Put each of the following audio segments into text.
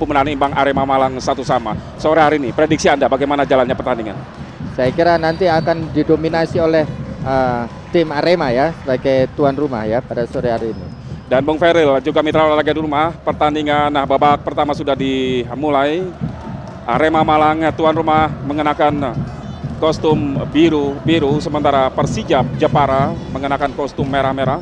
mampu menahan imbang Arema Malang 1-1. Sore hari ini, prediksi Anda bagaimana jalannya pertandingan? Saya kira nanti akan didominasi oleh tim Arema ya sebagai tuan rumah ya pada sore hari ini. Dan Bung Feril juga mitra olahraga di rumah, pertandingan babak pertama sudah dimulai. Arema Malang tuan rumah mengenakan kostum biru, sementara Persijap Jepara mengenakan kostum merah-merah.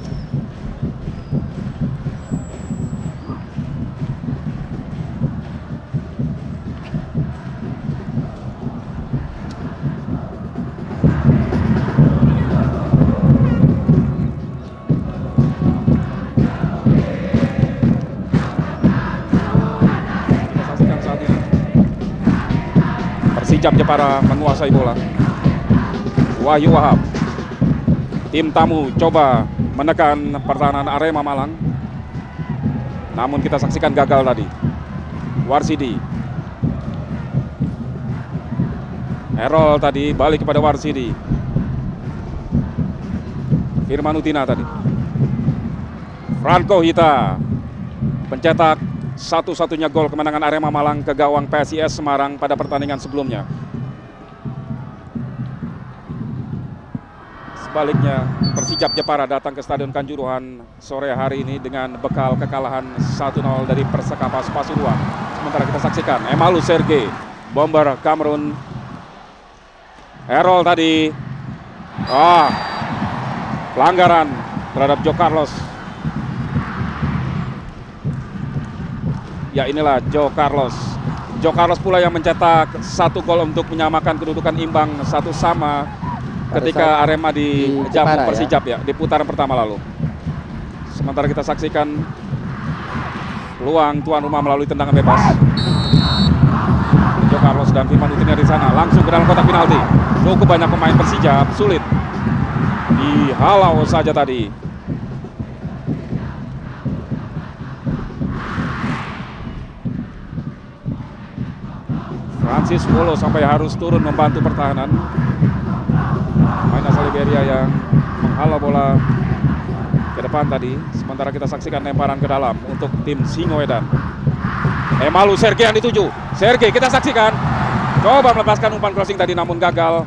Persijap Jepara menguasai bola. Wahyu Wahab, tim tamu coba menekan pertahanan Arema Malang, namun kita saksikan gagal tadi. Warsidi, Errol tadi balik kepada Warsidi. Firman Utina tadi. Franco Hita pencetak satu-satunya gol kemenangan Arema Malang ke gawang PSIS Semarang pada pertandingan sebelumnya. Sebaliknya, Persijap Jepara datang ke Stadion Kanjuruhan sore hari ini dengan bekal kekalahan 1-0 dari Persekapas Pasuruan. Sementara kita saksikan Emalu Sergei, bomber Kamerun. Errol tadi, pelanggaran terhadap Joe Carlos. Ya, inilah Joe Carlos. Joe Carlos pula yang mencetak 1 gol untuk menyamakan kedudukan imbang 1-1 ketika Arema dijamu Persijap ya di putaran pertama lalu. Sementara kita saksikan peluang tuan rumah melalui tendangan bebas. Joe Carlos dan Firman Utina di sana langsung ke dalam kotak penalti. Cukup banyak pemain Persijap, sulit dihalau saja tadi. Francis Wolo sampai harus turun membantu pertahanan. Main asal Liberia yang menghalau bola ke depan tadi. Sementara kita saksikan lemparan ke dalam untuk tim Singoedan. Emalu Sergei yang dituju. Sergei kita saksikan coba melepaskan umpan crossing tadi namun gagal.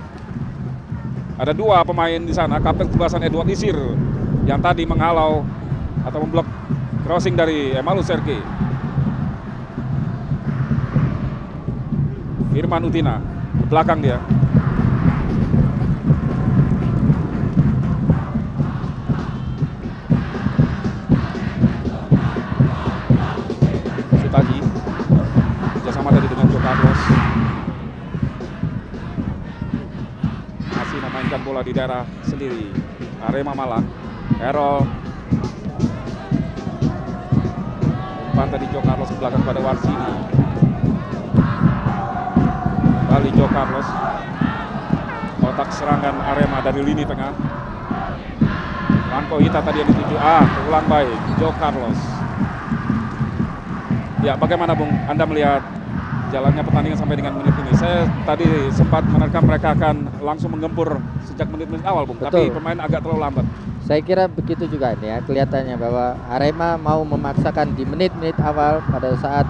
Ada 2 pemain di sana, kapten kebebasan Edward Isir yang tadi menghalau atau memblok crossing dari Emalu Sergei. Firman Utina ke belakang dia. Sutagi kerjasama tadi dengan Joe Carlos. Masih memainkan bola di daerah sendiri Arema Malang. Errol, umpan tadi Joe Carlos ke belakang pada Warsidi. Kali Joe Carlos, kotak serangan Arema dari lini tengah. Franco Hita tadi yang dituju. Ulang baik Joe Carlos. Ya, bagaimana Bung Anda melihat jalannya pertandingan sampai dengan menit ini? Saya tadi sempat menerka mereka akan langsung menggempur sejak menit-menit awal Bung. Betul. Tapi pemain agak terlalu lambat. Saya kira begitu juga ini ya, kelihatannya bahwa Arema mau memaksakan di menit-menit awal pada saat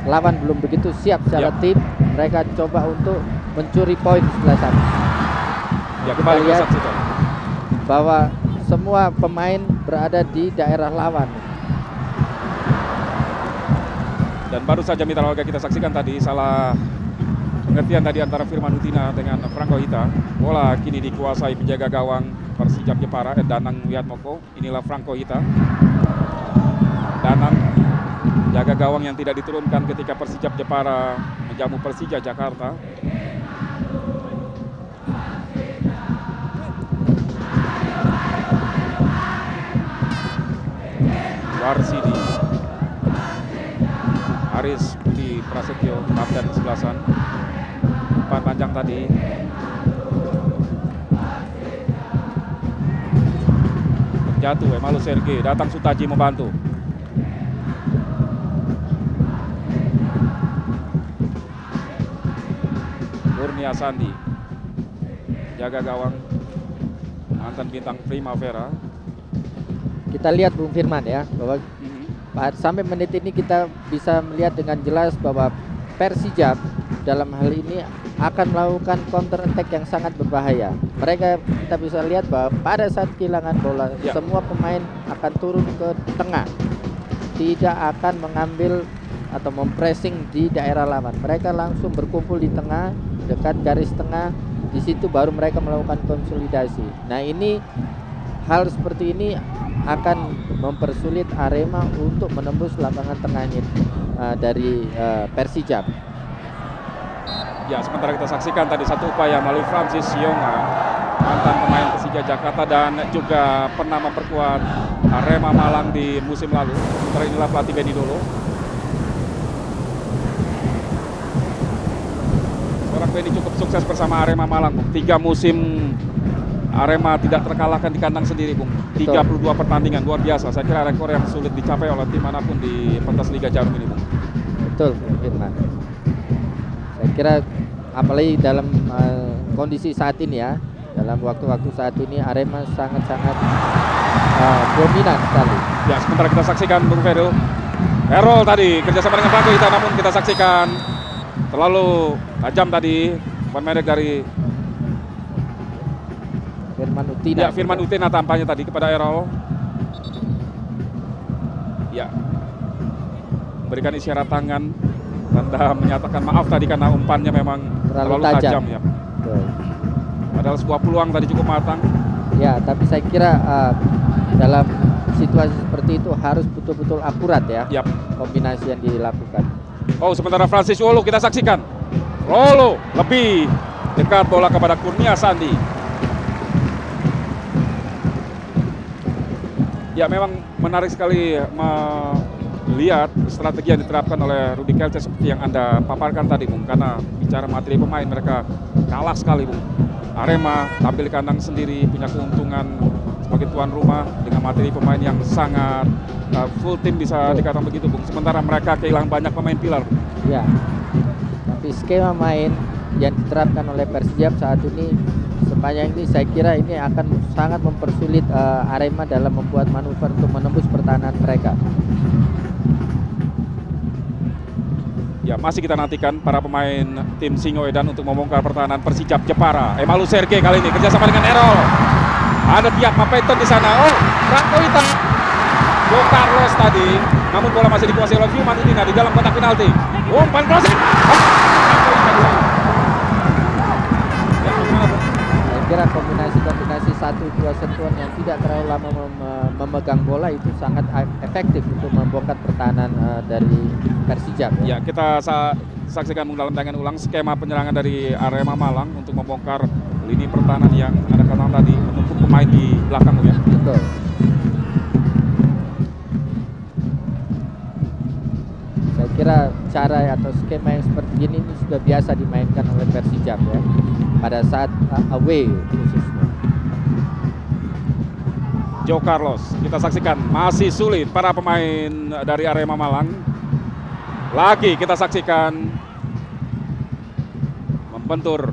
lawan belum begitu siap secara tim. Mereka coba untuk mencuri poin sebelah sana. Ya, kita lihat bahwa semua pemain berada di daerah lawan. Dan baru saja mitra olahraga kita saksikan tadi salah pengertian tadi antara Firman Utina dengan Franco Hita. Bola kini dikuasai penjaga gawang Persijap Jepara, Danang Wiatmoko. Inilah Franco Hita. Danang jaga gawang yang tidak diturunkan ketika Persijap Jepara menjamu Persija Jakarta. Warsidi, Aris Budi Prasetyo, kapten sebelasan. Umpan panjang tadi. Jatuh Emalu Sergei, datang Sutaji membantu. Kurnia Sandi, jaga gawang mantan bintang Primavera. Kita lihat Bung Firman ya, bahwa Sampai menit ini kita bisa melihat dengan jelas bahwa Persijap dalam hal ini akan melakukan counter attack yang sangat berbahaya. Kita bisa lihat bahwa pada saat kehilangan bola, semua pemain akan turun ke tengah, tidak akan mengambil atau mempressing di daerah lawan. Mereka langsung berkumpul di tengah, dekat garis tengah. Di situ baru mereka melakukan konsolidasi. Nah, ini hal seperti ini akan mempersulit Arema untuk menembus lapangan tengahnya dari Persijap. Ya, sementara kita saksikan tadi satu upaya melalui Francis Yonga, mantan pemain Persija Jakarta dan juga pernah memperkuat Arema Malang di musim lalu. Sementara inilah pelatih Benny Dolo. Seorang Benny cukup sukses bersama Arema Malang, Bung. 3 musim Arema tidak terkalahkan di kandang sendiri, Bung. 32 pertandingan, luar biasa. Saya kira rekor yang sulit dicapai oleh tim manapun di pentas Liga Jarum ini, Bung. Betul, Firman. Saya kira apalagi dalam kondisi saat ini ya, dalam waktu-waktu saat ini Arema sangat-sangat dominan sekali. Ya, sementara kita saksikan Bung Fedo, Errol tadi kerjasama dengan Franco Hita, namun kita saksikan terlalu tajam tadi pemain dari Firman Utina. Ya, Firman Utina tampaknya tadi kepada Errol. Ya, berikan isyarat tangan, tanda menyatakan maaf tadi karena umpannya memang terlalu tajam ya. Betul. Padahal sebuah peluang tadi cukup matang. Ya, tapi saya kira dalam situasi seperti itu harus betul-betul akurat ya. Yap. Kombinasi yang dilakukan. Oh, sementara Francis Wolo kita saksikan. Wolo lebih dekat bola kepada Kurnia Sandi. Ya, memang menarik sekali melihat strategi yang diterapkan oleh Rudy Kelce seperti yang Anda paparkan tadi, Bung. Karena bicara materi pemain, mereka kalah sekali, Bung. Arema tampil di kandang sendiri, punya keuntungan sebagai tuan rumah dengan materi pemain yang sangat full tim bisa dikatakan begitu, Bung. Sementara mereka kehilangan banyak pemain pilar, Bung. Ya, tapi skema main yang diterapkan oleh Persijap saat ini sepanjang ini saya kira ini akan sangat mempersulit Arema dalam membuat manuver untuk menembus pertahanan mereka. Ya, masih kita nantikan para pemain tim Singoedan untuk membongkar pertahanan Persijap Jepara. Emalu Sergei kali ini kerjasama dengan Errol. Ada Tiap Mapaiton di sana. Oh, Franco Hita, Joe Carlos tadi. Namun bola masih dikuasai oleh Firman Utina di dalam kotak penalti. Umpan crossing. Saya kira kombinasi 1-2 sentuhan yang tidak terlalu lama memegang bola itu sangat efektif untuk membongkar pertahanan dari Persijap. Ya, kita saksikan dalam tayangan ulang skema penyerangan dari Arema Malang untuk membongkar lini pertahanan yang Anda katakan tadi menumpuk pemain di belakang, ya. Betul. Saya kira cara atau skema yang seperti ini sudah biasa dimainkan oleh Persijap ya, pada saat away khususnya. Joe Carlos, kita saksikan masih sulit para pemain dari Arema Malang. Lagi kita saksikan membentur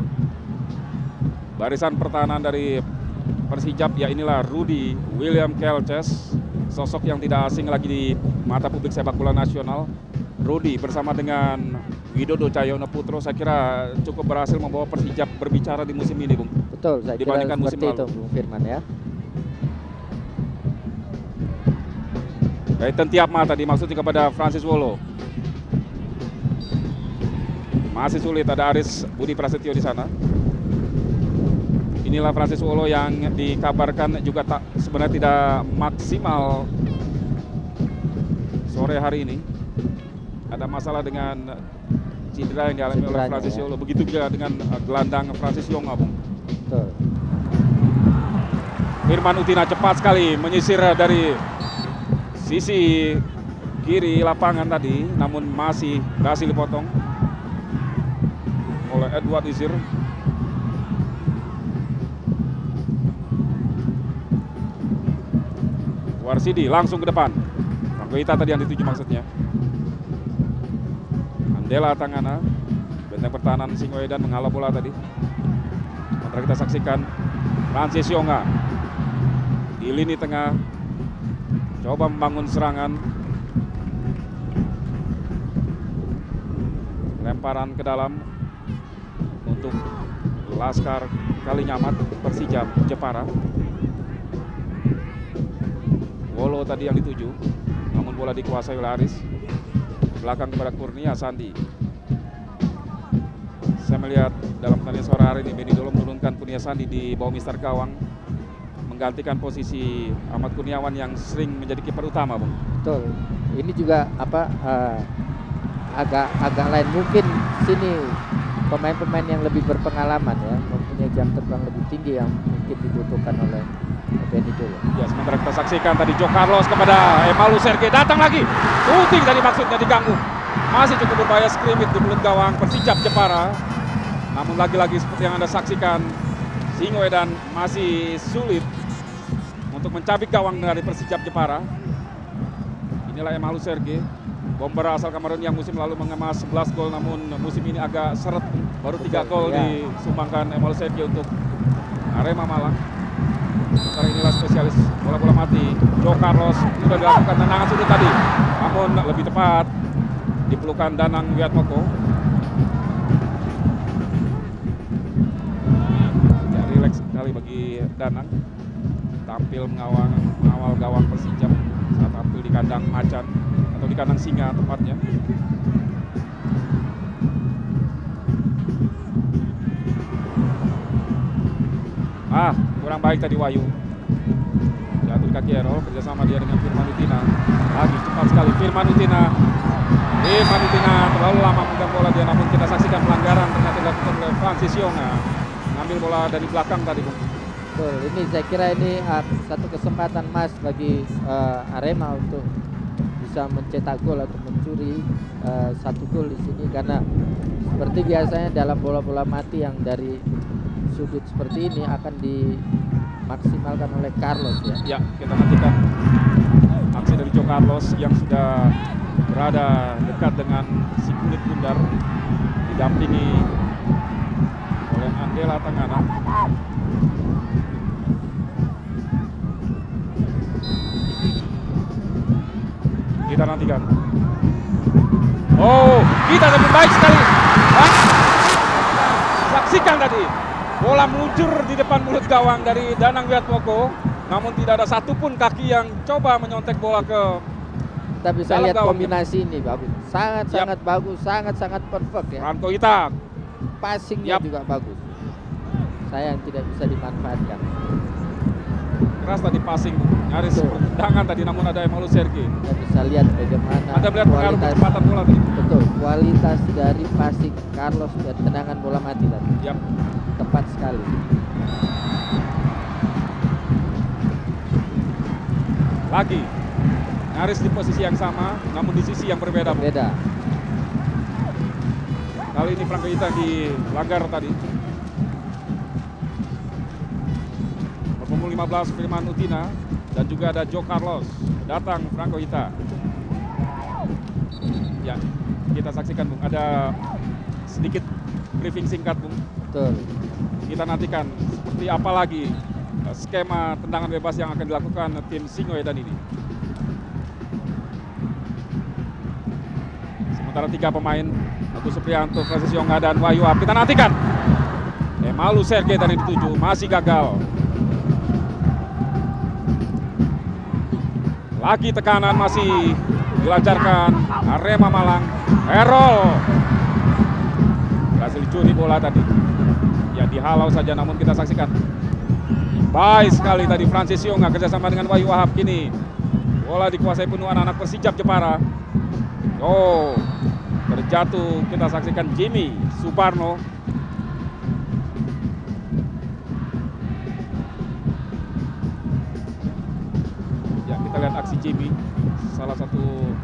barisan pertahanan dari Persijap. Ya, inilah Rudy William Kelces, sosok yang tidak asing lagi di mata publik sepak bola nasional. Rudy bersama dengan Widodo Cahyono Putro saya kira cukup berhasil membawa Persijap berbicara di musim ini, Bung. Betul, saya kira seperti itu, Bung Firman ya. Ethan Tiapma tadi maksudnya kepada Francis Wolo. Masih sulit, ada Aris Budi Prasetyo di sana. Inilah Francis Wolo yang dikabarkan juga sebenarnya tidak maksimal sore hari ini. Ada masalah dengan cedera yang dialami oleh Francis Wolo. Begitu juga dengan gelandang Francis Yonga, Bung. Betul. Firman Utina cepat sekali menyisir dari sisi kiri lapangan tadi, namun masih berhasil dipotong oleh Edward Isir. Warsidi langsung ke depan. Franco Hita tadi yang dituju maksudnya. Andela Tangana, benteng pertahanan Singoedan menghalau bola tadi. Sementara kita saksikan Francis Yonga di lini tengah coba membangun serangan. Lemparan ke dalam untuk Laskar Kalinyamat Persijap Jepara. Wolo tadi yang dituju, namun bola dikuasai oleh Aris. Belakang kepada Kurnia Sandi. Saya melihat dalam pertandingan sore hari ini Benny Dolo menurunkan Kurnia Sandi di bawah Mister Gawang, menggantikan posisi Ahmad Kurniawan yang sering menjadi kiper utama, Bung. Betul. Ini juga agak lain, mungkin sini pemain-pemain yang lebih berpengalaman ya, mempunyai jam terbang lebih tinggi yang mungkin dibutuhkan oleh Benny Dolo. Ya, sementara kita saksikan tadi Jo Carlos kepada Emalu Sergei, datang lagi, shooting tadi maksudnya diganggu, masih cukup berbahaya, skrimmit di mulut gawang Persijap Jepara. Namun lagi-lagi seperti yang Anda saksikan, Singoedan masih sulit untuk mencabik gawang dari Persijap Jepara. Inilah Emalu Sergei, bomber asal Kamerun yang musim lalu mengemas 11 gol, namun musim ini agak seret, baru 3 gol disumbangkan Emalu Sergei untuk Arema Malang. Sementara inilah spesialis bola-bola mati, Jo Carlos sudah dilakukan tendangan sudut tadi, namun lebih tepat dipelukan Danang Wiatmoko. Ya, rileks sekali bagi Danang, tampil mengawal gawang Persijap saat tampil di kandang macan atau di kandang singa tepatnya. Kurang baik tadi Wahyu. Jatuh di kaki Errol, kerjasama dia dengan Firman Utina. Lagi cepat sekali Firman Utina. Terlalu lama memegang bola dia, namun kita saksikan pelanggaran ternyata dilakukan oleh Francis Yonga. Ngambil bola dari belakang tadi, Bung. Betul, ini saya kira ini satu kesempatan emas bagi Arema untuk bisa mencetak gol atau mencuri satu gol di sini, karena seperti biasanya dalam bola-bola mati yang dari sudut seperti ini akan dimaksimalkan oleh Carlos ya. Ya, kita nantikan aksi dari Jo Carlos yang sudah berada dekat dengan si kulit bundar, didampingi oleh Andela Tangana. Kita nantikan. Oh, kita lebih baik sekali. Saksikan tadi, bola meluncur di depan mulut gawang dari Danang Wiatmoko, namun tidak ada satupun kaki yang coba menyontek bola ke. Kita bisa lihat kombinasi ini bagus, sangat bagus, sangat perfect ya. Franco Ita, passingnya juga bagus. Sayang tidak bisa dimanfaatkan. Keras tadi passing, nyaris tendangan tadi, namun ada Emalu Sergei. Kita bisa lihat bagaimana Anda melihat pengaruh kecepatan bola tadi. Betul, kualitas dari passing Carlos dan tendangan bola mati tadi. Tepat sekali. Lagi nyaris di posisi yang sama, namun di sisi yang berbeda. Kali ini Franco Ita dilanggar tadi. Berpunggung 15 Firman Utina dan juga ada Jo Carlos. Datang Franco Ita. Ya, kita saksikan, Bung, ada sedikit briefing singkat, Bung. Betul. Kita nantikan seperti apa lagi skema tendangan bebas yang akan dilakukan tim Singoedan ini. Sementara 3 pemain, Agus Supriyanto, Francis Yonga, dan Wahyu Ahab, kita nantikan. Emalu Sergei tadi dituju, masih gagal. Lagi tekanan masih dilancarkan Arema Malang. Errol berhasil curi bola tadi. Ya, dihalau saja, namun kita saksikan. Baik sekali tadi Francis Yonga kerjasama dengan Wahyu Ahab. Kini bola dikuasai penuh anak-anak Persijap Jepara. Oh, terjatuh, kita saksikan Jimmy Suparno. Ya, kita lihat aksi Jimmy, salah satu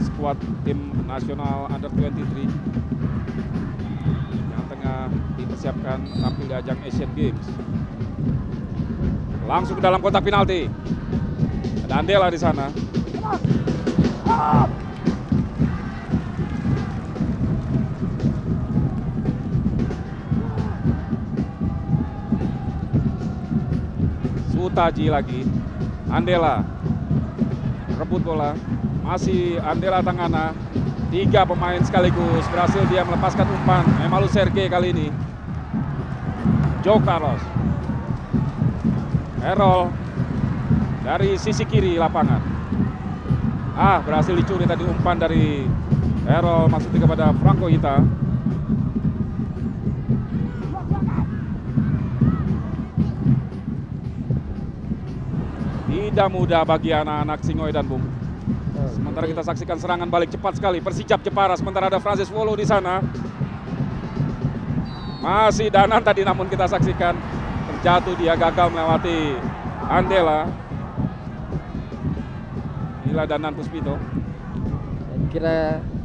skuad tim nasional Under 23 yang tengah dipersiapkan tampil di ajang Asian Games. Langsung ke dalam kotak penalti. Ada Andela di sana. Sutaji lagi. Andela rebut bola. Masih Andela Tangana. 3 pemain sekaligus berhasil dia melepaskan umpan. Emalu Sergei kali ini. Joe Carlos. Errol dari sisi kiri lapangan. Berhasil dicuri tadi umpan dari Errol, maksudnya kepada Franco Hita. Tidak mudah bagi anak-anak Singoedan dan Bung. Sementara kita saksikan serangan balik cepat sekali Persijap Jepara. Sementara ada Francis Wolo di sana. Masih Danan tadi, namun kita saksikan terjatuh, dia gagal melewati Andela. Inilah Danan Puspito. Saya kira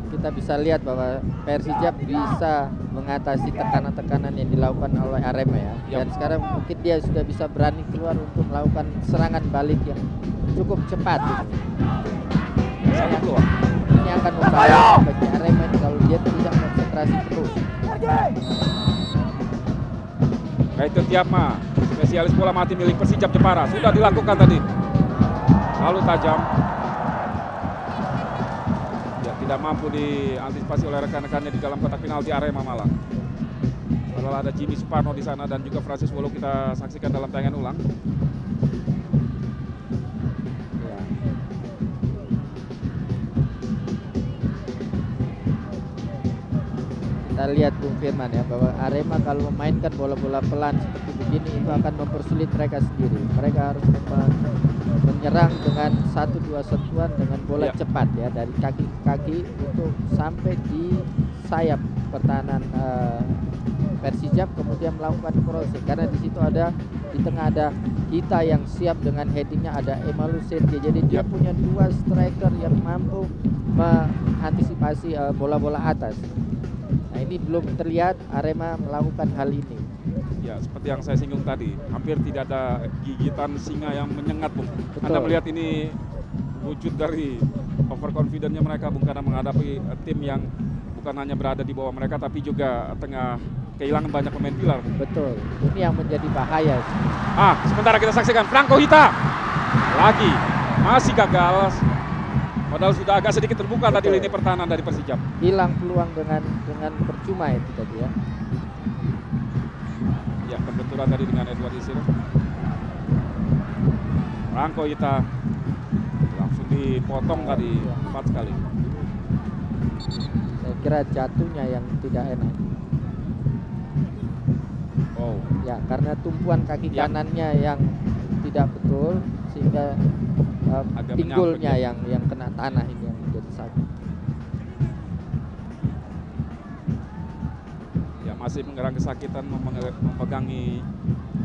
kita bisa lihat bahwa Persijap bisa mengatasi tekanan-tekanan yang dilakukan oleh Arema ya. Dan sekarang mungkin dia sudah bisa berani keluar untuk melakukan serangan balik yang cukup cepat. Sangat keluar. Ini akan membahayakan bagi Arema kalau dia tidak konsentrasi terus. Itu Tiapma, spesialis bola mati milik Persijap Jepara, sudah dilakukan tadi. Lalu tajam. Tidak mampu diantisipasi oleh rekan-rekannya di dalam kotak penalti Arema malah. Padahal ada Jimmy Suparno di sana dan juga Francis Wolo kita saksikan dalam tayangan ulang. Ya. Kita lihat Bung Firman ya, bahwa Arema kalau memainkan bola-bola pelan seperti begini itu akan mempersulit mereka sendiri. Mereka harus menyerang dengan 1-2 sentuhan dengan bola cepat ya, dari kaki ke kaki untuk sampai di sayap pertahanan Persijap, kemudian melakukan crossing karena di situ ada, di tengah ada Hita yang siap dengan headingnya, ada Emalu Sergei. Jadi dia punya 2 striker yang mampu mengantisipasi bola-bola atas. Nah, ini belum terlihat Arema melakukan hal ini. Ya, seperti yang saya singgung tadi, hampir tidak ada gigitan singa yang menyengat, Bung. Betul. Anda melihat ini wujud dari overconfident-nya mereka, Bung, karena menghadapi tim yang bukan hanya berada di bawah mereka, tapi juga tengah kehilangan banyak pemain pilar, Bung. Betul, ini yang menjadi bahaya. Sementara kita saksikan Franco Hita lagi masih gagal. Padahal sudah agak sedikit terbuka tadi lini pertahanan dari Persijap. Hilang peluang dengan percuma itu tadi ya. Ya, benturan tadi dengan Edward Isir. Franco Hita langsung dipotong tadi, cepat sekali. Saya kira jatuhnya yang tidak enak. Ya, karena tumpuan kaki kanannya yang tidak betul sehingga pinggulnya yang kena tanah ini yang menjadi sakit. Ya, masih mengerang kesakitan memegangi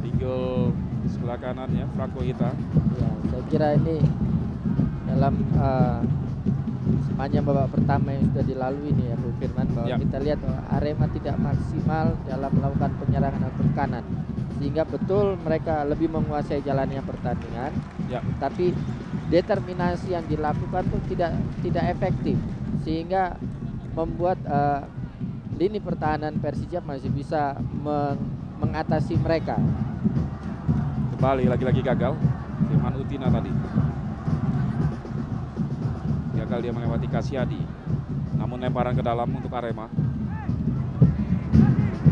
pinggul sebelah kanan ya Franco Hita. Ya, saya kira ini dalam sepanjang babak pertama yang sudah dilalui ini ya Bu Firman, bahwa kita lihat bahwa Arema tidak maksimal dalam melakukan penyerangan atau kanan, sehingga betul mereka lebih menguasai jalannya pertandingan. Tapi determinasi yang dilakukan tuh tidak efektif, sehingga membuat lini pertahanan Persijap masih bisa mengatasi mereka. Kembali lagi-lagi gagal Firman Utina tadi. Gagal dia melewati Kasyadi, namun lemparan ke dalam untuk Arema.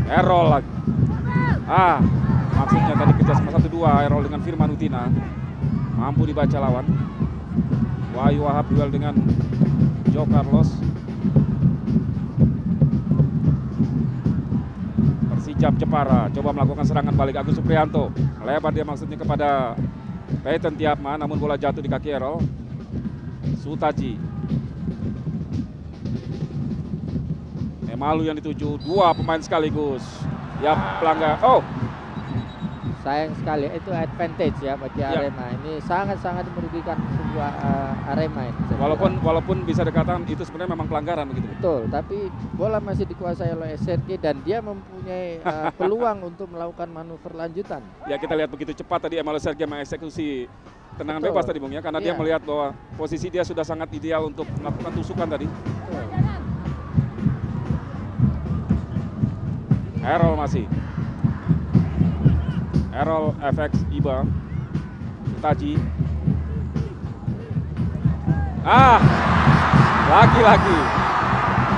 Errol lagi. Maksudnya tadi kerjasama 1-2 Errol dengan Firman Utina. Mampu dibaca lawan. Wahyu Wahab duel dengan Joe Carlos. Persijap Jepara coba melakukan serangan balik. Agus Supriyanto lebar dia maksudnya kepada Peyton Tiapma, namun bola jatuh di kaki Errol. Sutaji, Emalu yang dituju, 2 pemain sekaligus. Ya, pelanggar. Sayang sekali, itu advantage ya bagi Arema. Ini sangat-sangat merugikan sebuah Arema ini. Walaupun bisa dikatakan itu sebenarnya memang pelanggaran begitu. Betul, tapi bola masih dikuasai oleh Sergei dan dia mempunyai peluang untuk melakukan manuver lanjutan. Ya, kita lihat begitu cepat tadi Emalu Sergei mengeksekusi tendangan bebas tadi, Bung ya, karena dia melihat bahwa posisi dia sudah sangat ideal untuk melakukan tusukan tadi. Errol masih. Errol FX Iba. Taji. Lagi-lagi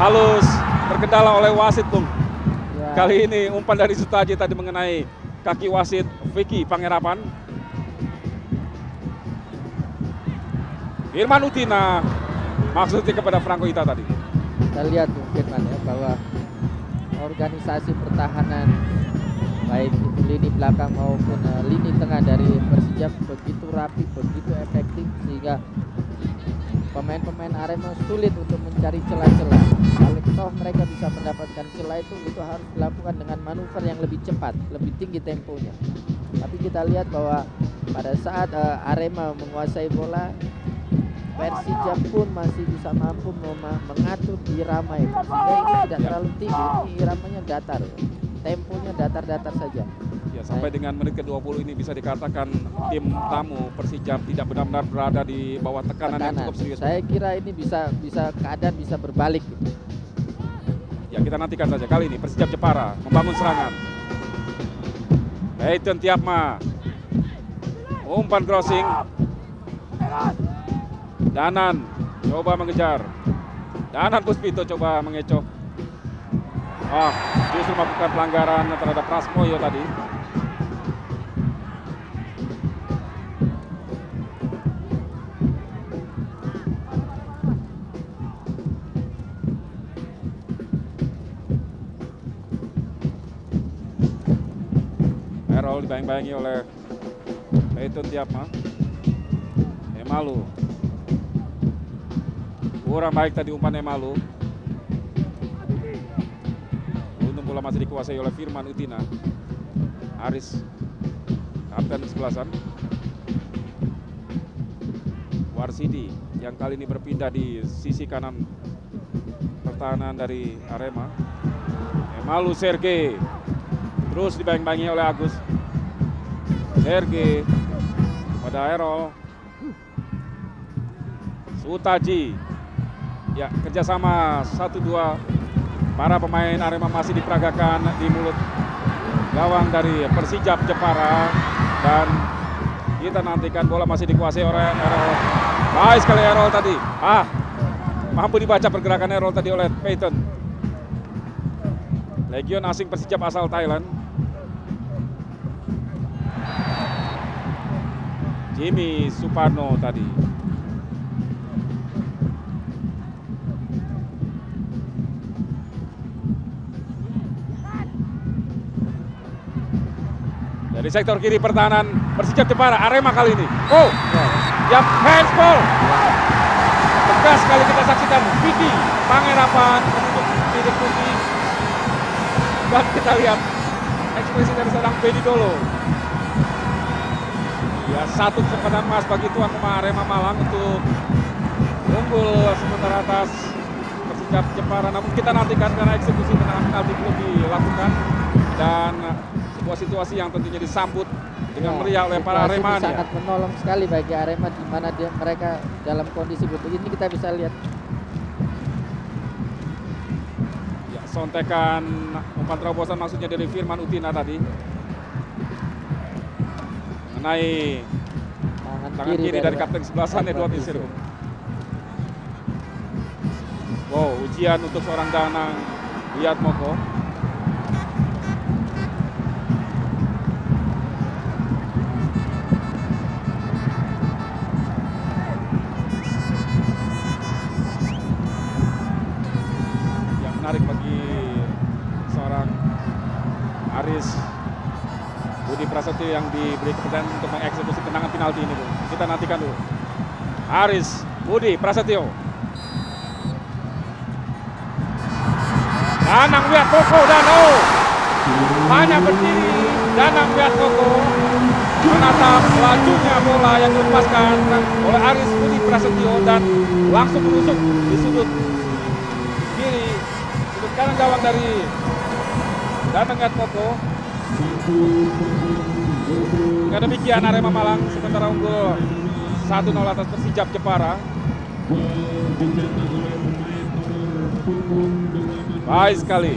halus terkendala oleh wasit, Bung. Ya. Kali ini umpan dari Sutaji tadi mengenai kaki wasit Vicky Pangerapan. Firman Utina maksudnya kepada Franco Ita tadi. Kita lihat mungkin ya bahwa organisasi pertahanan baik itu lini belakang maupun lini tengah dari Persija begitu rapi, begitu efektif sehingga pemain-pemain Arema sulit untuk mencari celah-celah. Kalau toh mereka bisa mendapatkan celah itu harus dilakukan dengan manuver yang lebih cepat, lebih tinggi temponya. Tapi kita lihat bahwa pada saat Arema menguasai bola, Persija pun masih bisa mampu mengatur irama itu, sehingga ini tidak terlalu tinggi, ini iramanya datar, temponya datar-datar saja. Ya, sampai dengan menit ke-20 ini bisa dikatakan tim tamu Persija tidak benar-benar berada di bawah tekanan yang cukup serius. Saya kira ini bisa keadaan bisa berbalik gitu. Ya, kita nantikan saja. Kali ini Persija Jepara membangun serangan. Peyton Tiapma, umpan crossing. Danan coba mengejar. Danan Puspito coba mengecoh. Justru melakukan pelanggaran terhadap Prasmoyo tadi. Errol dibayang-bayangi oleh Peyton Tiapma. Emalu. Kurang baik tadi umpan Emalu. Untung bola masih dikuasai oleh Firman Utina. Aris, kapten sebelasan. Warsidi yang kali ini berpindah di sisi kanan pertahanan dari Arema. Emalu Sergei. Terus dibayang-bayangi oleh Agus. Sergei pada Errol. Sutaji. Ya, kerjasama 1-2 para pemain Arema masih diperagakan di mulut gawang dari Persija Jepara, dan kita nantikan bola masih dikuasai oleh Errol. Baik sekali Errol tadi. Mampu dibaca pergerakan Errol tadi oleh Peyton. Legion asing Persija asal Thailand. Jimmy Suparno tadi. Dari sektor kiri pertahanan Persija Jepara, Arema kali ini. Handsball. Tegas sekali kita saksikan Vicky Pangerapan menutup titik putih. Dan kita lihat ekspresi dari seorang Bedi Dolo. Ya, satu kesempatan emas bagi tuan rumah Arema Malang untuk unggul sementara atas Persija Jepara. Namun kita nantikan karena eksekusi tendangan penalti belum dilakukan, dan sebuah situasi yang tentunya disambut dengan meriah oleh para Aremania. Sangat menolong sekali bagi Arema di mana mereka dalam kondisi butuh ini kita bisa lihat. Ya, sontekan umpan terobosan maksudnya dari Firman Utina tadi. Mengenai tangan kiri dari kapten sebelasan Edward Isir. Wow, ujian untuk seorang Danang Wiatmoko. Menarik bagi seorang Aris Budi Prasetyo yang diberi kepercayaan untuk mengeksekusi tendangan penalti ini, Bu. Kita nantikan dulu. Aris Budi Prasetyo. Danang Wiatmoko dan hanya berdiri Danang Wiatmoko menatap lajunya bola yang dilepaskan oleh Aris Budi Prasetyo dan langsung menusuk di sudut kiri, sudut kanan gawang dari Danang Wiatmoko. Dengan demikian Arema Malang sementara unggul 1-0 atas Persija Jepara. Baik sekali.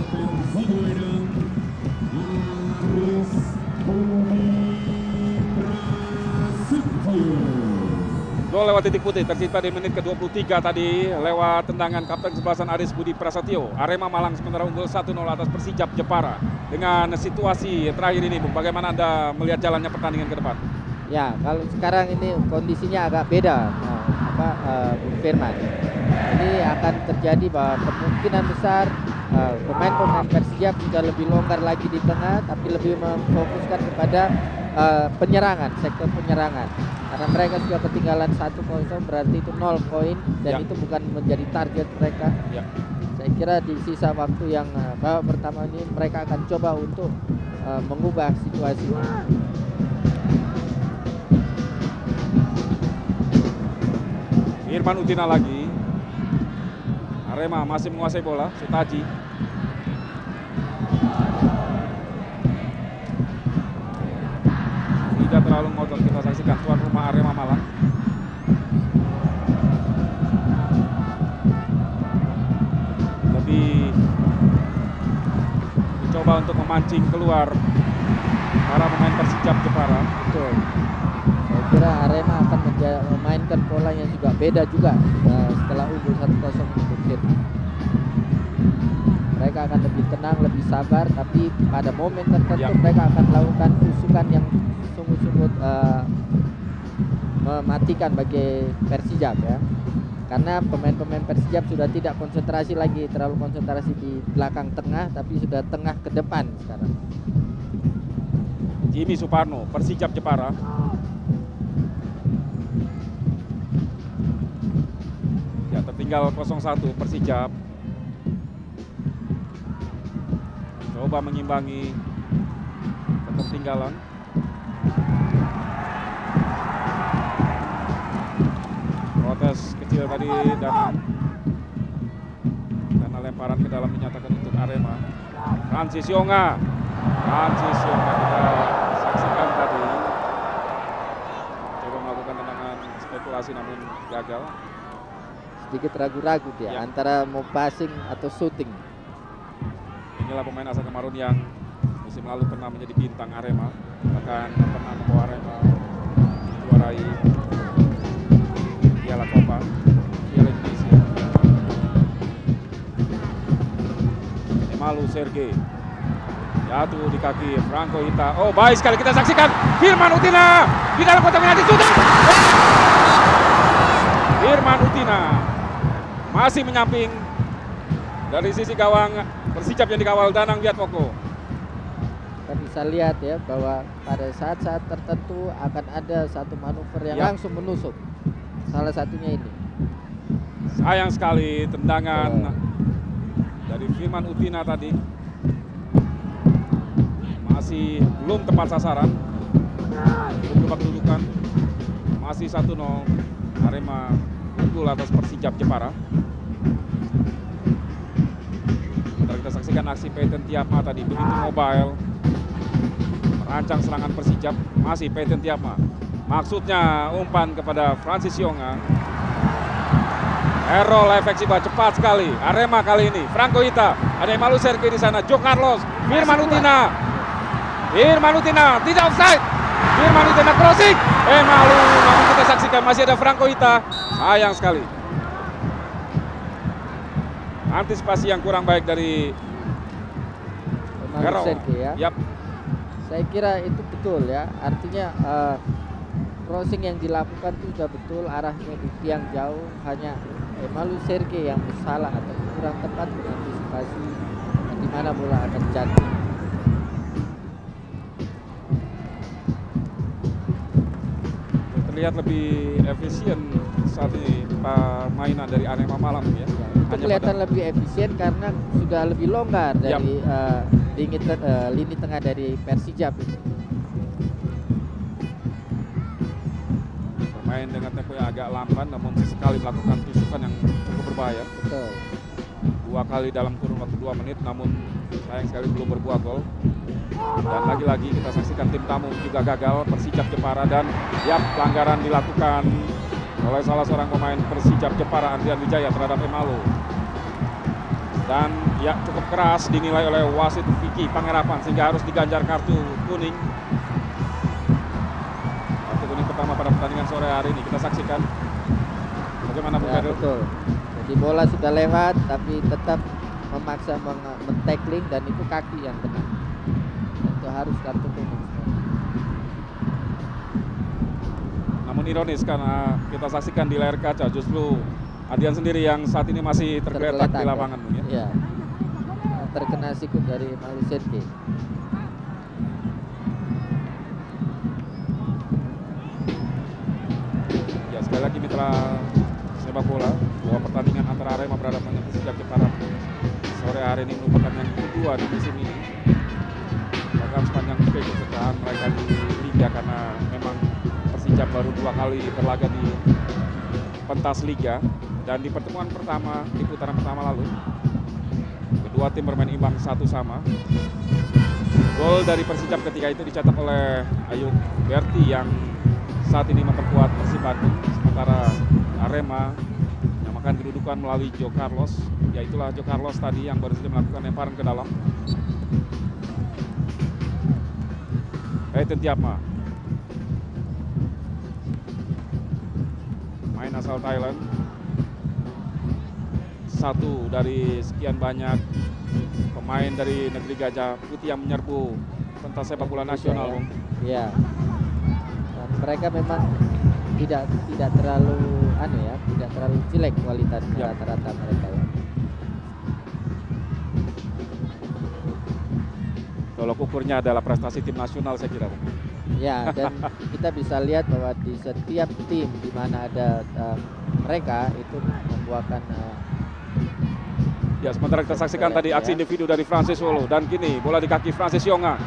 Gol lewat titik putih tercipta di menit ke-23 tadi lewat tendangan kapten kesebelasan Aris Budi Prasetyo. Arema Malang sementara unggul 1-0 atas Persijap Jepara. Dengan situasi terakhir ini, Bung, bagaimana Anda melihat jalannya pertandingan ke depan? Ya, kalau sekarang ini kondisinya agak beda, Bung Firman. Ini akan terjadi bahwa kemungkinan besar pemain-pemain Persijap sudah lebih longgar lagi di tengah, tapi lebih memfokuskan kepada penyerangan, sektor penyerangan. Karena mereka sudah ketinggalan 1-0, berarti itu 0 poin dan itu bukan menjadi target mereka. Saya kira di sisa waktu yang babak pertama ini mereka akan coba untuk mengubah situasi. Firman Utina lagi. Arema masih menguasai bola. Sutaji. Tidak terlalu ngotot, kita saksikan tuan rumah Arema Malang. Lebih mencoba untuk memancing keluar para pemain Persijap Jepara. Betul. Saya kira Arema akan memainkan pola yang juga beda juga setelah unggul 1-0 untuk mereka akan lebih tenang, lebih sabar, tapi pada momen tertentu mereka akan melakukan tusukan yang sungguh-sungguh mematikan bagi Persijap ya. Karena pemain-pemain Persijap sudah tidak konsentrasi lagi, terlalu konsentrasi di belakang tengah, tapi sudah tengah ke depan sekarang. Jimmy Suparno, Persijap Jepara. Ya, tertinggal 0-1 Persijap. Coba mengimbangi ketertinggalan. Protes kecil tadi dan karena lemparan ke dalam dinyatakan untuk Arema. Francis Yonga kita saksikan tadi. Coba melakukan tendangan spekulasi namun gagal. Sedikit ragu-ragu dia antara mau passing atau shooting. Inilah pemain asal Kamerun yang musim lalu pernah menjadi bintang Arema, bahkan pernah membawa Arema menjuarai Piala Copa Piala Indonesia. Emalu Sergei jatuh di kaki Franco Hita. Oh, baik sekali kita saksikan Firman Utina di dalam kotak penalti, sudah. Firman Utina masih menyamping dari sisi gawang Persijap yang dikawal Danang Wiatmoko. Kita bisa lihat ya bahwa pada saat-saat tertentu akan ada satu manuver yang langsung menusuk. Salah satunya ini. Sayang sekali tendangan dari Firman Utina tadi. Masih belum tepat sasaran. Belum dapat kedudukan. Masih 1-0. Arema unggul atas Persijap Jepara. Kita saksikan aksi Peyton Tiapma tadi, begitu mobile merancang serangan Persijap. Masih Peyton Tiapma, maksudnya umpan kepada Francis Yonga. Errol efektif cepat sekali Arema kali ini. Franco Hita, ada Emalu Sergei di sana, Jo Carlos, Firman Utina tidak offside. Firman Utina crossing, Emalu, namun kita saksikan masih ada Franco Hita. Sayang sekali. Antisipasi yang kurang baik dari Sergei ya. Saya kira itu betul ya. Artinya crossing yang dilakukan itu sudah betul, arahnya di tiang jauh. Hanya Emalu Sergei yang salah atau kurang tepat mengantisipasi di mana bola akan jatuh. Terlihat lebih efisien saat ini permainan dari Arema Malang ya. Itu kelihatan lebih efisien karena sudah lebih longgar dari lini tengah dari Persijap itu. Bermain dengan tempo yang agak lamban namun sekali melakukan tusukan yang cukup berbahaya. Betul. 2 kali dalam kurun waktu 2 menit namun sayang sekali belum berbuah gol. Dan lagi-lagi kita saksikan tim tamu juga gagal, Persijap Jepara, dan pelanggaran dilakukan oleh salah seorang pemain Persijap Jepara, Andrian Wijaya, terhadap Emalu. Dan cukup keras dinilai oleh wasit Vicky Pangerapan sehingga harus diganjar kartu kuning. Kartu kuning pertama pada pertandingan sore hari ini kita saksikan. Bagaimana Bung Ya, Khairul? betul. Jadi bola sudah lewat tapi tetap memaksa men-tackling dan itu kaki yang kena. Itu harus kartu kuning. Namun ironis karena kita saksikan di layar kaca justru Adian sendiri yang saat ini masih tergeletak di lapangan, Bung, ya. Iya. Terkena sikut dari Malu Sergei. Ya, sekali lagi mitra sepak bola bahwa pertandingan antara Arema berhadapan dengan Persijap Jepara sore hari ini merupakan yang kedua di musim ini. Bahkan sepanjang keikutsertaan mereka di Liga karena memang Persijap baru 2 kali berlaga di pentas Liga dan di pertemuan pertama di putaran pertama lalu kedua tim bermain imbang 1-1. Gol dari Persijap ketika itu dicetak oleh Ayu Berti yang saat ini memperkuat Persib Bandung, sementara Arema menyamakan kedudukan melalui Joe Carlos. Yaitulah Joe Carlos tadi yang baru saja melakukan lemparan ke dalam. Peyton Tiapma, main asal Thailand, satu dari sekian banyak pemain dari negeri Gajah Putih yang menyerbu pentas sepak bola nasional, Bung. Iya. Dan mereka memang tidak terlalu tidak terlalu jelek kualitasnya rata-rata mereka ya. Tolok ukurnya adalah prestasi tim nasional saya kira, Bung. Ya, dan kita bisa lihat bahwa di setiap tim di mana ada mereka itu membuahkan ya, sementara kita saksikan tadi aksi individu dari Francis Wolo dan kini bola di kaki Francis Yonga.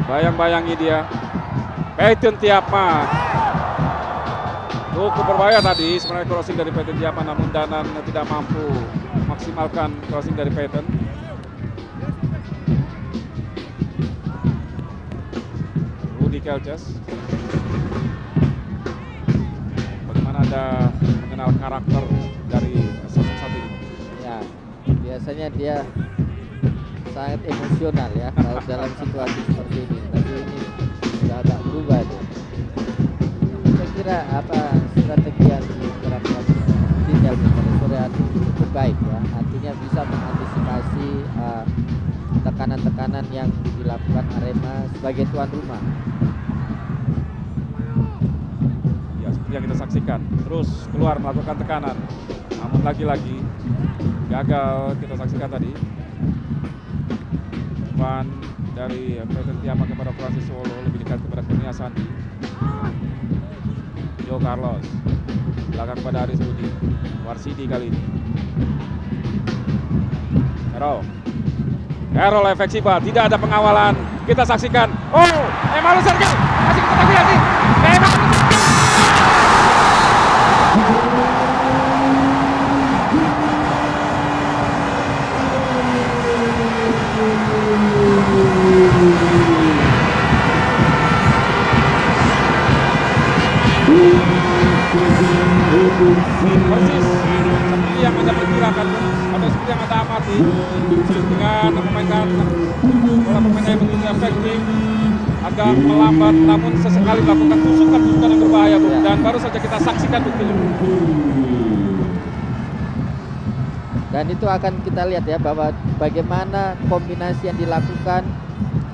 Bayang-bayangi dia. Peyton Tiapma. Cukup berbahaya tadi sebenarnya crossing dari Peyton Tiapma, namun Danan tidak mampu maksimalkan crossing dari Peyton. Rudi Kelces. Bagaimana Anda mengenal karakter dari sosok satu ini? ya, biasanya dia sangat emosional ya kalau dalam situasi seperti ini. Tapi ini sudah agak berubah tuh. Saya kira strategi yang diterapkan tinggal pada sore hari ini cukup baik ya. Artinya bisa mengantisipasi tekanan-tekanan yang dilakukan Arema sebagai tuan rumah. Ya, seperti yang kita saksikan, terus keluar melakukan tekanan, namun lagi-lagi gagal kita saksikan tadi. Umpan dari Peyton Tiapma kepada Francis Wolo, lebih dekat kepada Kurnia Sandi. Joe Carlos belakang pada Aris Budi. Warsidi kali ini. Errol efek Siba, tidak ada pengawalan. Kita saksikan. Oh, Malu Sergei masih kita lihat nih. Persis seperti yang Anda perkirakan atau seperti yang Anda amati dengan memainkan bola pemain yang begitu efektif, agak melambat namun sesekali melakukan tusukan-tusukan yang berbahaya, Bung. Dan baru saja kita saksikan buktinya. Dan itu akan kita lihat ya bahwa bagaimana kombinasi yang dilakukan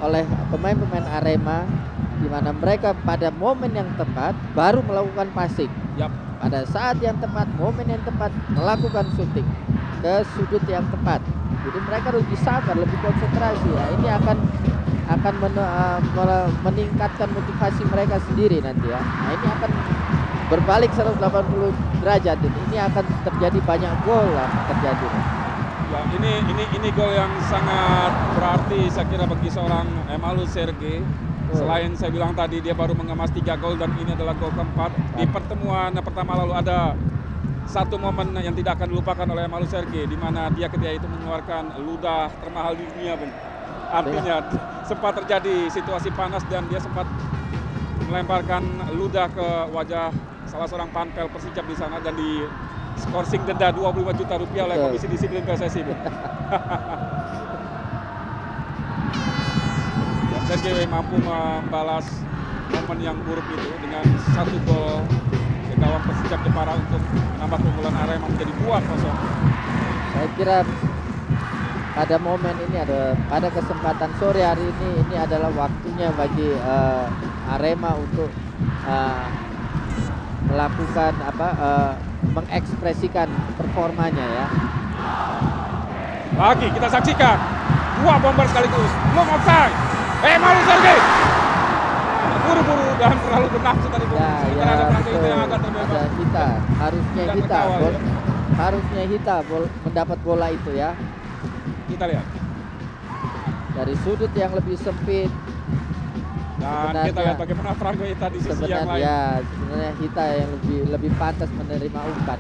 oleh pemain-pemain Arema di mana mereka pada momen yang tepat baru melakukan passing. Pada saat yang tepat, momen yang tepat melakukan shooting ke sudut yang tepat. Jadi mereka lebih sabar, lebih konsentrasi. Ya, ini akan meningkatkan motivasi mereka sendiri nanti ya. Nah, ini akan berbalik 180 derajat. Ini akan terjadi banyak gol lah terjadi. Ya, ini gol yang sangat berarti saya kira bagi seorang Malu Sergei. Selain saya bilang tadi dia baru mengemas 3 gol dan ini adalah gol keempat. Di pertemuan pertama lalu ada satu momen yang tidak akan dilupakan oleh Malu Sergei di mana dia ketika itu mengeluarkan ludah termahal di dunia, Bung. Artinya sempat terjadi situasi panas dan dia sempat melemparkan ludah ke wajah salah seorang panpel Persijap di sana dan di skorsing denda 25 juta rupiah oleh Komisi Disiplin PSSI, Bung. Sergei mampu membalas momen yang buruk itu dengan 1 gol ke gawang Persijap Jepara untuk menambah keunggulan Arema menjadi 2-0. Saya kira pada momen ini pada kesempatan sore hari ini adalah waktunya bagi Arema untuk melakukan mengekspresikan performanya ya. Lagi kita saksikan 2 bomber sekaligus, belum offside. Malu Sergei buru-buru dan terlalu bernafsu tadi. Ya, betul. Ada Hita, harusnya Hita mendapat bola itu ya. Kita lihat dari sudut yang lebih sempit. Dan kita lihat bagaimana Franco Hita di sisi yang lain. Ya, sebenarnya Hita yang lebih pantas menerima umpan.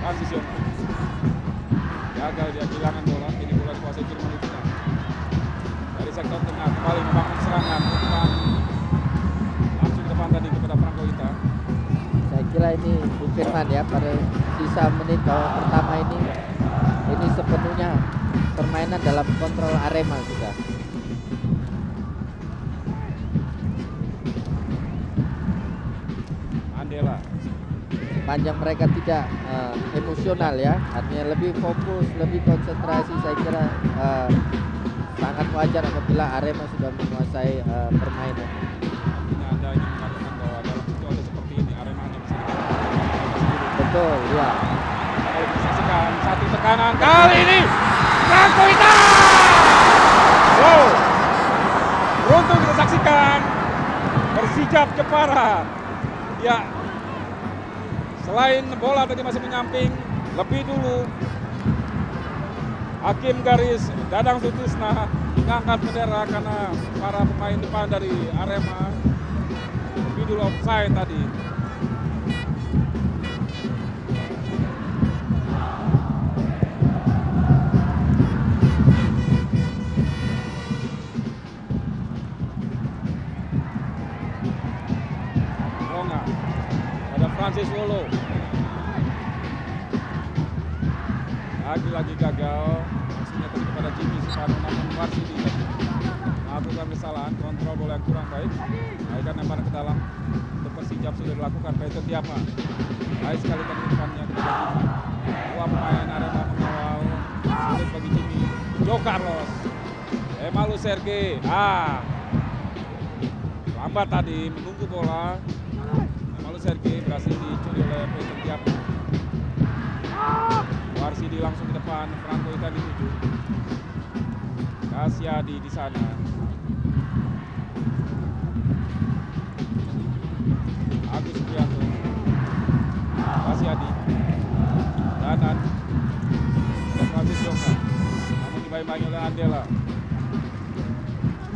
Transition. Gagal dia kehilangan bola, ini bola kuasai Jerman itu. Dari sektor tengah kembali membangun serangan, langsung depan tadi kepada Franco Hita. Saya kira ini Bu Firman ya, pada sisa menit pertama ini sepenuhnya permainan dalam kontrol Arema sudah. Andela. Panjang mereka tidak emosional ya, artinya lebih fokus, lebih konsentrasi. Saya kira sangat wajar apabila Arema sudah menguasai permainan. Artinya Anda ingin mengatakan bahwa dalam situasi seperti ini Arema hanya bisa betul ya. Kalau disaksikan satu tekanan kali ini Franco Hita. Wow, beruntung kita saksikan Persijap Jepara. Ya, selain bola tadi masih menyamping, lebih dulu hakim garis Dadang Sutisna mengangkat bendera karena para pemain depan dari Arema lebih dulu offside tadi. Longa ada Francis Wolo. Lagi-lagi gagal, maksudnya tadi kepada Jimmy Suparno, namun Warsidi melakukan kesalahan, kontrol bola yang kurang baik. Akan lemparan ke dalam untuk Persijap sudah dilakukan Peter Tiapa. Baik sekali tadi depannya kepada Jimmy. Dua pemain Arema mengawal, sulit bagi Jimmy. Joe Carlos, Malu Sergei. Lambat tadi menunggu bola. Malu Sergei berhasil dicuri oleh Peter Tiapa. Warsidi langsung ke depan, Franco Hita dituju. Kasyadi di sana. Agus Prianto. Kasyadi. Danan. Dan Francis Jongka. Namun dibayi-bayi oleh Andela.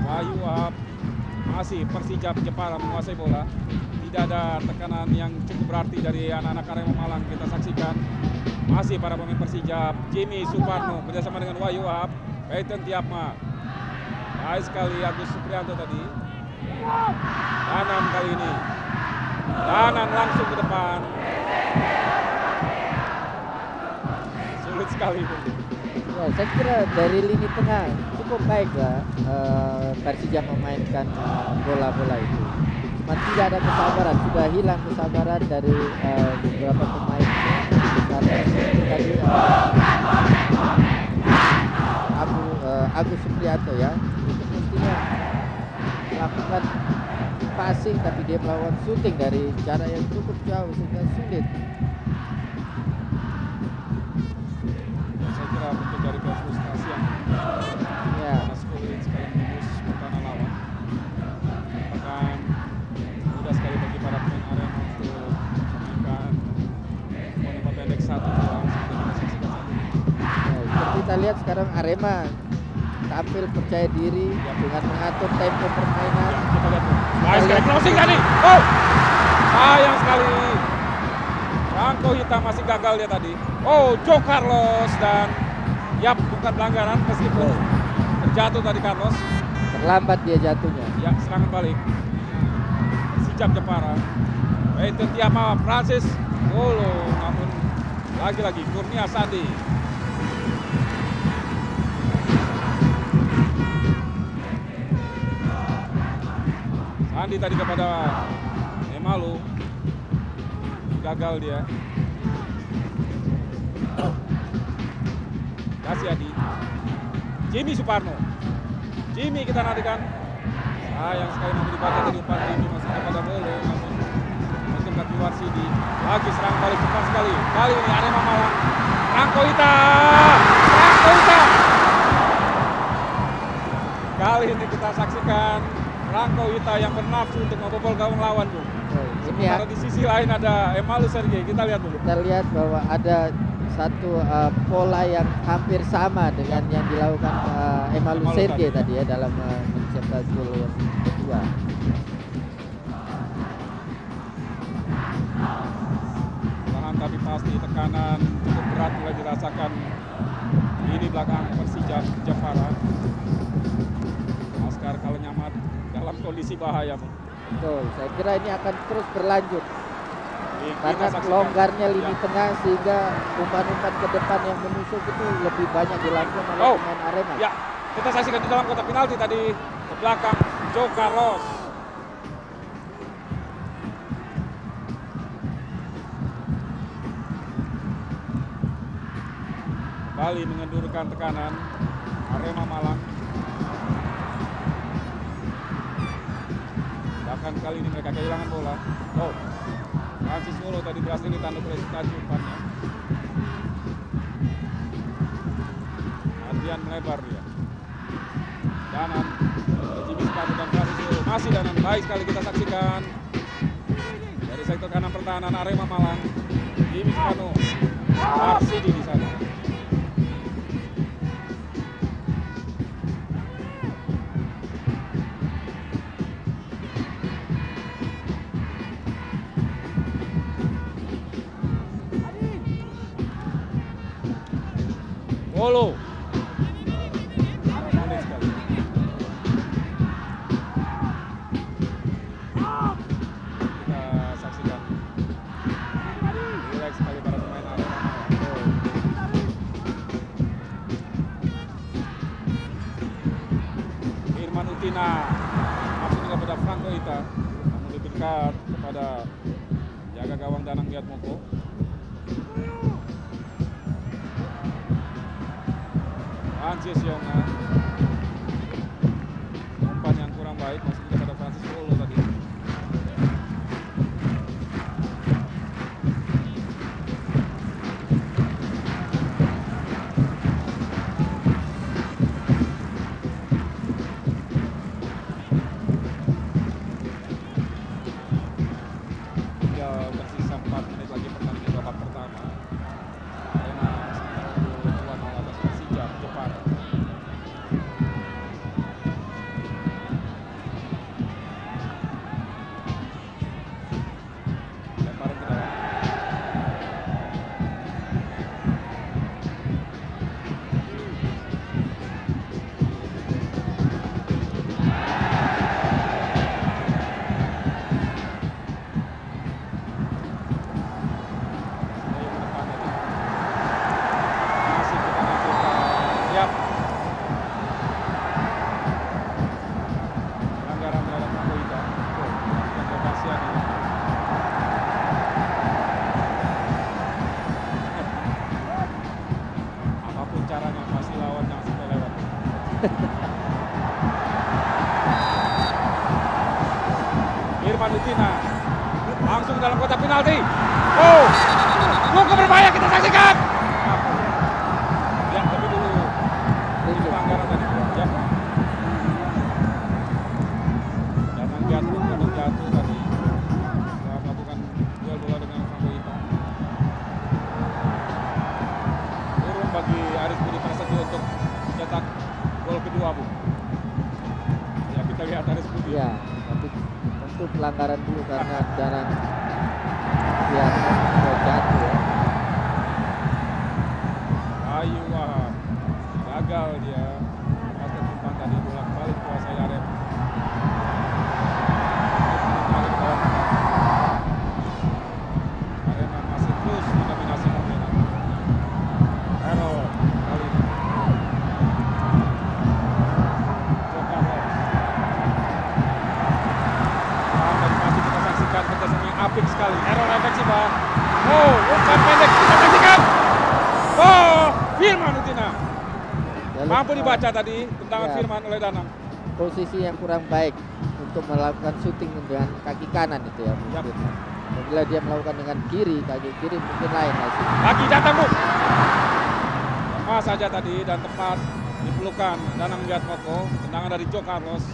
Wahyu Wahab. Masih Persijap Jepara menguasai bola. Tidak ada tekanan yang cukup berarti dari anak-anak Arema Malang. Kita saksikan masih para pemain Persijap. Jimmy Suparno bersama dengan Wahyu Wahab, Peyton Tiapma. Baik sekali Agus Suprianto tadi. Danan kali ini. Danan langsung ke depan. Sulit sekali. Ya, saya kira dari lini tengah cukup baik lah Persijap memainkan bola-bola itu. Cuma tidak ada kesabaran, sudah hilang kesabaran dari beberapa pemain. Tadi Agus Suprianto ya, itu mestinya melakukan passing tapi dia melawan shooting dari jarak yang cukup jauh sehingga sulit. Saya kira bentuk dari frustasi yang sulit sekali menembus pertahanan lawan. Bahkan mudah sekali bagi para pemain Arema untuk memainkan bola pendek 1-2 seperti kita saksikan saat ini. Seperti kita lihat sekarang Arema tampil percaya diri dengan mengatur tempo permainan. Kita lihat baik sekali closing tadi. Oh, sayang sekali. Franco Hita masih gagal dia tadi. Oh, Joe Carlos dan bukan pelanggaran meskipun terjatuh tadi Carlos. Terlambat dia jatuhnya. Ya, serangan balik. Persijap Jepara. Itu Tiama Francis Golo, namun lagi-lagi Kurnia Sandi. Sandi tadi kepada Emalu, gagal dia. Kasyadi, Jimmy Suparno, Jimmy kita nantikan. Sayang sekali namun dibaca dari umpan Jimmy masih kepada Bolo, namun mungkin kaki Warsidi. Lagi serang balik cepat sekali. Kali ini Arema Malang. Rangko Hita. Kali ini kita saksikan Rangko Hita yang bernafsu untuk membobol gawang lawan, Bu. Sementara di sisi lain ada Emalu Sergei. Kita lihat dulu. Kita lihat bahwa ada satu pola yang hampir sama dengan yang dilakukan Emalu Sergei tadi ya dalam mencetak gol yang kedua. Tahan tapi pasti tekanan cukup berat mulai dirasakan ini belakang Persija Jepara. Askar Kalenyamat dalam kondisi bahaya. Betul, saya kira ini akan terus berlanjut. Karena longgarnya lini tengah sehingga umpan-umpan ke depan yang menusuk itu lebih banyak dilakukan oleh pemain Arema. Ya, kita saksikan di dalam kotak penalti tadi ke belakang Joe Carlos. Kembali mengendurkan tekanan Arema Malang. Bahkan kali ini mereka kehilangan bola. Francis Molo tadi berhasil ditanduk oleh Sitaji umpannya. Adrian melebar dia. Danan, Jimmy Sepatu dan Francis Molo. Masih Danan, baik sekali kita saksikan. Dari sektor kanan pertahanan Arema Malang. Jimmy Sepatu, Arsidi di sana. Bolo. Sulit sekali. Kita saksikan. Relax sekali para pemain Arema. Irman Utina masuk juga pada Franco Hita, namun lebih dekat kepada jaga gawang Danang Wiatmoko. Francis Yonga, umpan yang kurang baik masih juga pada Francis Polo tadi. Tinggal tersisa 4 menit lagi pertandingan babak pertama. Arema tuan atas Persija Jepara. Lemparan ke dalam. Irman Utina langsung dalam kotak penalti. Cukup berbahaya, kita saksikan. Ya, tapi dulu ini pelanggaran tadi. Ya. Jangan jatuh tadi. Setelah melakukan duel bola dengan Franco Hita. Turun bagi Aris Budi Prasetyo untuk mencetak gol kedua, Bu. Ya, kita lihat Aris Budi. Ya, tapi tentu pelanggaran dulu karena jarang dia jatuh ya. Ayu Wahab gagal dia lepaskan umpan tadi, bola kembali kuasai Arema. Arema masih mampu dibaca tadi tendangan Firman oleh Danang. Posisi yang kurang baik untuk melakukan syuting dengan kaki kanan itu ya mungkin. Apabila dia melakukan dengan kaki kiri mungkin lain hasilnya. Lagi datang Bu. Lemah saja tadi dan tepat dipelukan Danang Wiatmoko. Tendangan dari Joe Carlos.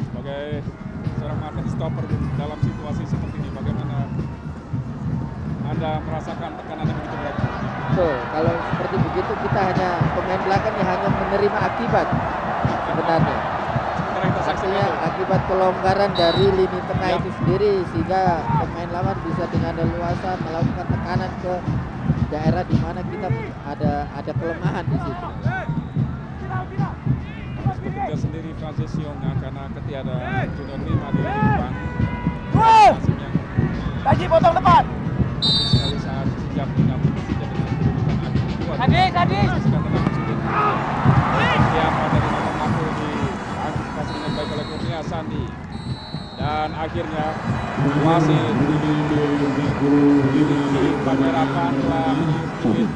Sebagai seorang market stopper dalam situasi seperti ini, bagaimana Anda merasakan tekanan yang begitu berat? Betul, kalau seperti begitu kita hanya pemain belakang yang hanya menerima akibat sebenarnya. Artinya akibat pelonggaran dari lini tengah itu sendiri sehingga pemain lawan bisa dengan leluasa melakukan tekanan ke daerah di mana kita ada kelemahan di situ. Harus bekerja sendiri Francis Yonga karena ketiada Junior Lima di depan. Taji potong depan. Sekali saat sejak dengan Sadis. Siapa dari nomor 60 diantisipasi dengan baik oleh Kurnia Sandi. Dan akhirnya masih Panggerapan telah menyusun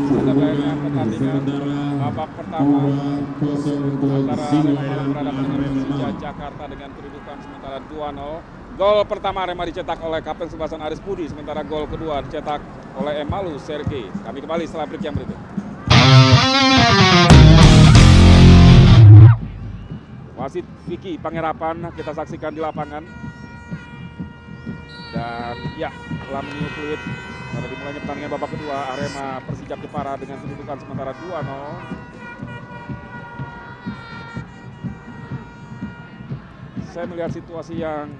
sebenarnya pertandingan babak pertama antara Arema Malang berhadapan dengan Persija Jakarta dengan kedudukan sementara 2-0. Gol pertama Arema dicetak oleh Kapten Sebastian Aris Budi, sementara gol kedua dicetak oleh Emalu Sergei. Kami kembali setelah break yang berikut. Wasit Vicky Panggerapan kita saksikan di lapangan. Dan ya, telah meniup fluid pada dimulainya pertandingan babak kedua Arema Persijap Jepara dengan kedudukan sementara 2-0. Saya melihat situasi yang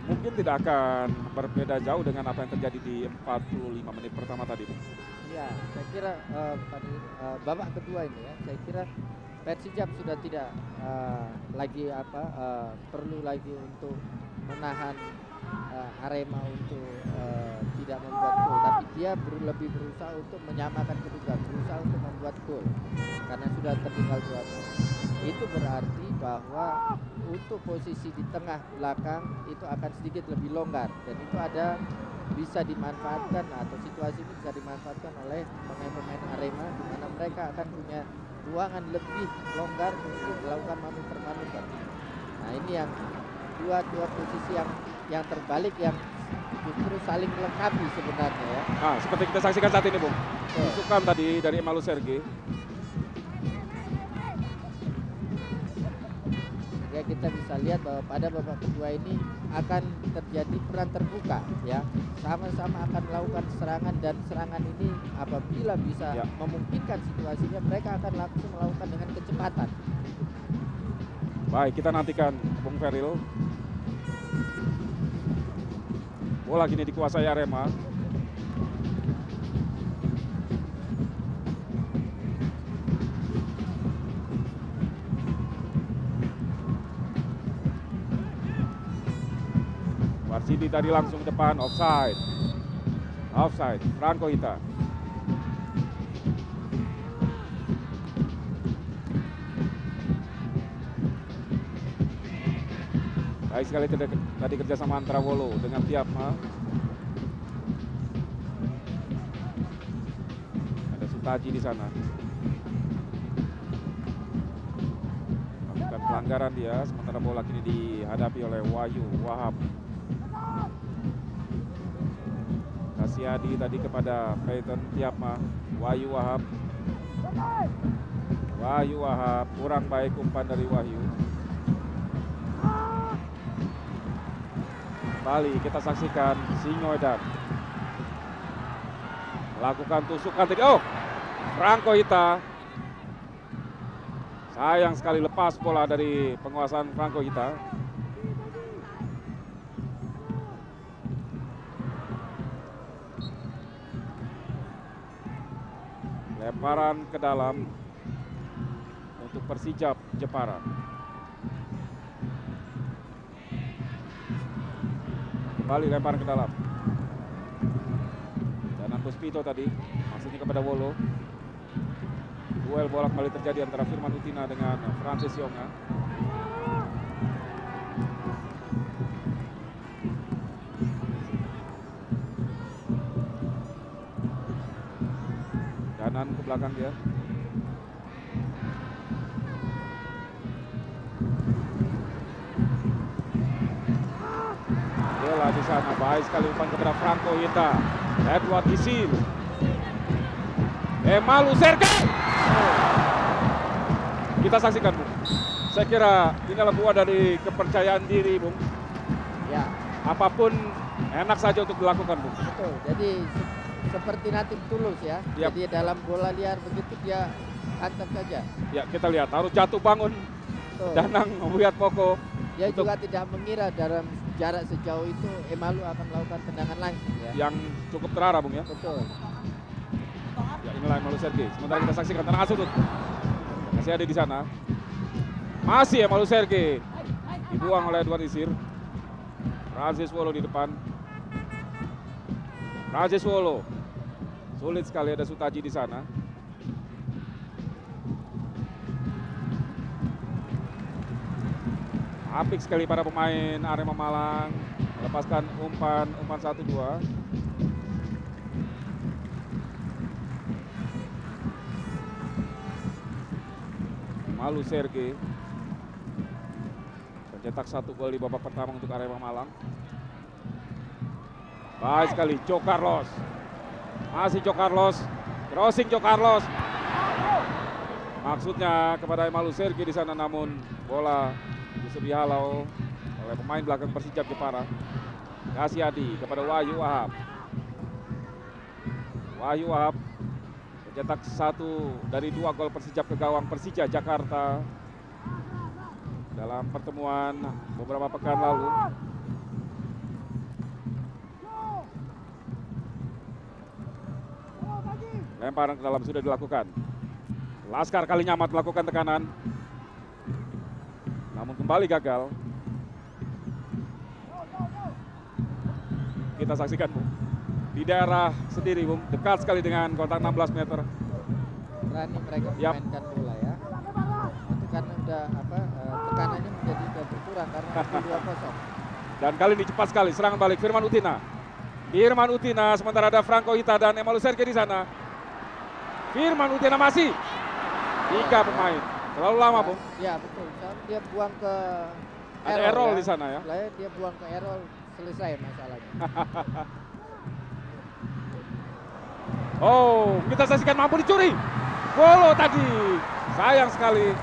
mungkin tidak akan berbeda jauh dengan apa yang terjadi di 45 menit pertama tadi. Ya, saya kira pada babak kedua ini ya, saya kira Persijap sudah tidak lagi perlu lagi untuk menahan Arema untuk tidak membuat gol, tapi dia lebih berusaha untuk menyamakan kedudukan, berusaha untuk membuat gol karena sudah tertinggal 2-0. Itu berarti bahwa untuk posisi di tengah belakang itu akan sedikit lebih longgar dan itu bisa dimanfaatkan atau situasi ini bisa dimanfaatkan oleh pemain-pemain Arema di mana mereka akan punya ruangan lebih longgar untuk melakukan manuver-manuver. Nah, ini yang dua posisi yang terbalik yang justru saling melengkapi sebenarnya ya. Nah, seperti kita saksikan saat ini, Bung. Tusukan tadi dari Emalu Sergei. Ya, kita bisa lihat bahwa pada babak kedua ini akan terjadi peran terbuka ya. Sama-sama akan melakukan serangan dan serangan ini apabila bisa memungkinkan situasinya mereka akan langsung melakukan dengan kecepatan. Baik, kita nantikan Bung Feril. Bola kini dikuasai Arema. Warsidi tadi langsung depan, offside. Franco Hita. Baik sekali tadi kerjasama antara Wolo dengan Tiapma. Ada Sutaji di sana. Melakukan pelanggaran dia, sementara bola kini dihadapi oleh Wahyu Wahab. Kasiadi tadi kepada Peyton Tiapma. Wahyu Wahab kurang baik umpan dari Wahyu. Kembali kita saksikan Singoedan melakukan tusukan tadi. Franco Hita. Sayang sekali lepas bola dari penguasaan Franco Hita. Lemparan ke dalam untuk Persijap Jepara. Kembali lemparan ke dalam. Dan Puspito tadi maksudnya kepada Wolo. Duel bola kembali terjadi antara Firman Utina dengan Francis Yonga. tendangan ke belakang dia. Bola di sana, baik sekali umpan kepada Franco Hita. Edward Isil. Emalu Sergei. Kita saksikan, Bung. Saya kira ini adalah buah dari kepercayaan diri, Bung. Ya. Apapun enak saja untuk dilakukan, Bung. Betul. Jadi seperti nating tulus ya. Yap. Jadi dalam bola liar begitu dia hantam saja. Ya, kita lihat harus jatuh bangun. Betul. Danang melihat Poko. Dia juga tidak mengira dalam jarak sejauh itu Emalu akan melakukan tendangan langsung ya. Yang cukup terarah, Bung ya. Betul. Ya, inilah Emalu Sergei. Sementara kita saksikan tendangan sudut. Masih ada di sana. Masih Emalu Sergei. Dibuang oleh Edward Isir. Francis Wolo di depan. Francis Wolo. Sulit sekali, ada Sutaji di sana. Apik sekali para pemain Arema Malang melepaskan umpan 1-2. Emalu Sergei mencetak 1 gol di babak pertama untuk Arema Malang. Baik sekali Jo Carlos. Masih Jo Carlos. Crossing Jo Carlos. Maksudnya kepada Emalu Sergei di sana, namun bola bisa dihalau oleh pemain belakang Persijap Jepara. Kasih Adi kepada Wahyu Wahab. Wahyu Wahab mencetak 1 dari 2 gol Persijap ke gawang Persija Jakarta dalam pertemuan beberapa pekan lalu. Lemparan ke dalam sudah dilakukan. Laskar Kalinyamat melakukan tekanan, namun kembali gagal. Kita saksikan, Bung, di daerah sendiri, Bung, dekat sekali dengan kotak 16 meter. Berani mereka memainkan bola ya. Itu karena udah tekanannya menjadi berkurang karena 2-0. Dan kali ini cepat sekali serangan balik Firman Utina. Firman Utina, sementara ada Franco Hita dan Emalu Sergei di sana. Firman Utina masih 3 pemain. Terlalu lama, Bung. Ya betul. Dia buang ke ada Errol ya di sana ya. Dia buang ke Errol, selesai masalahnya. Oh, kita saksikan mampu dicuri. Wolo tadi. Sayang sekali.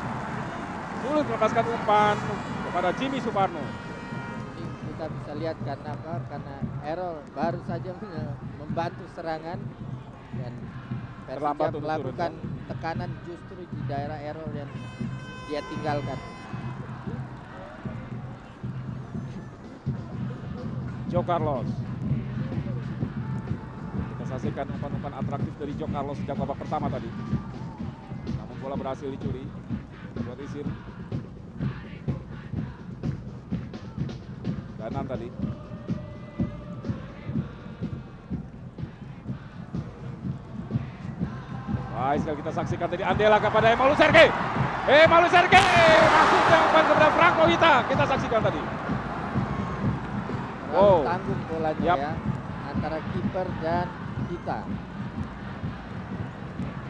Sulit melepaskan umpan kepada Jimmy Suparno. Kita bisa lihat karena apa? Karena Errol baru saja membantu serangan dan Persija melakukan tekanan justru di daerah Errol yang dia tinggalkan. Jo Carlos. Kita saksikan umpan-umpan atraktif dari Jo Carlos sejak babak pertama tadi. Namun bola berhasil dicuri. Buat Isir. Danan tadi. Baik sekali kita saksikan tadi Andela kepada Emalu Sergei. Emalu Sergei maksudnya umpan kepada Franco Hita. Kita saksikan tadi. Wow. Tanggung bolanya ya antara kiper dan Hita.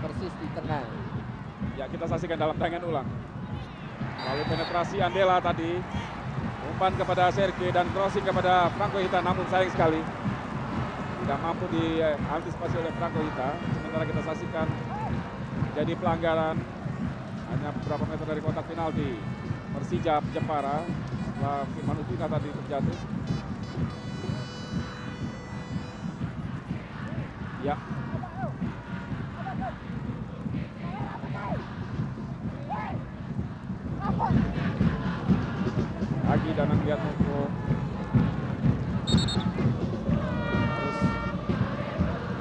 Persis di tengah. Ya, kita saksikan dalam tayangan ulang. Lalu penetrasi Andela tadi. Umpan kepada Sergei dan crossing kepada Franco Hita, namun sayang sekali tidak mampu diantisipasi oleh Franco Hita. Sementara kita saksikan jadi pelanggaran hanya beberapa meter dari kotak penalti Persija Jepara setelah Firman Utina tadi terjatuh. Ya. Lagi Danang lihat Noko. Terus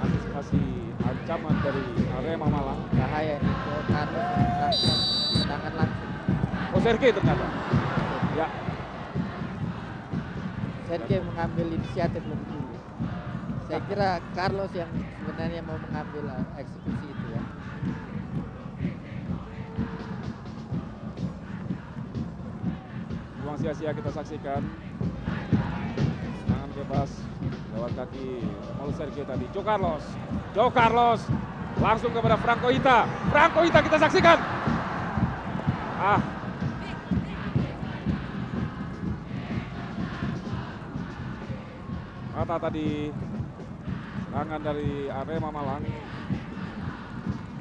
antisipasi ancaman dari Arema Malang. Bahaya itu karena tangan langsung. Oh, Sergei ternyata. Ya. Sergei mengambil inisiatif lebih dulu. Saya kira Carlos yang sebenarnya mau mengambil eksekusi itu ya. Ruang sia-sia kita saksikan. Tangan bebas lewat kaki Emalu Sergei tadi. Jo Carlos. Jo Carlos Langsung kepada Franco Hita. Franco Hita kita saksikan. Mata tadi tangan dari Arema Malang.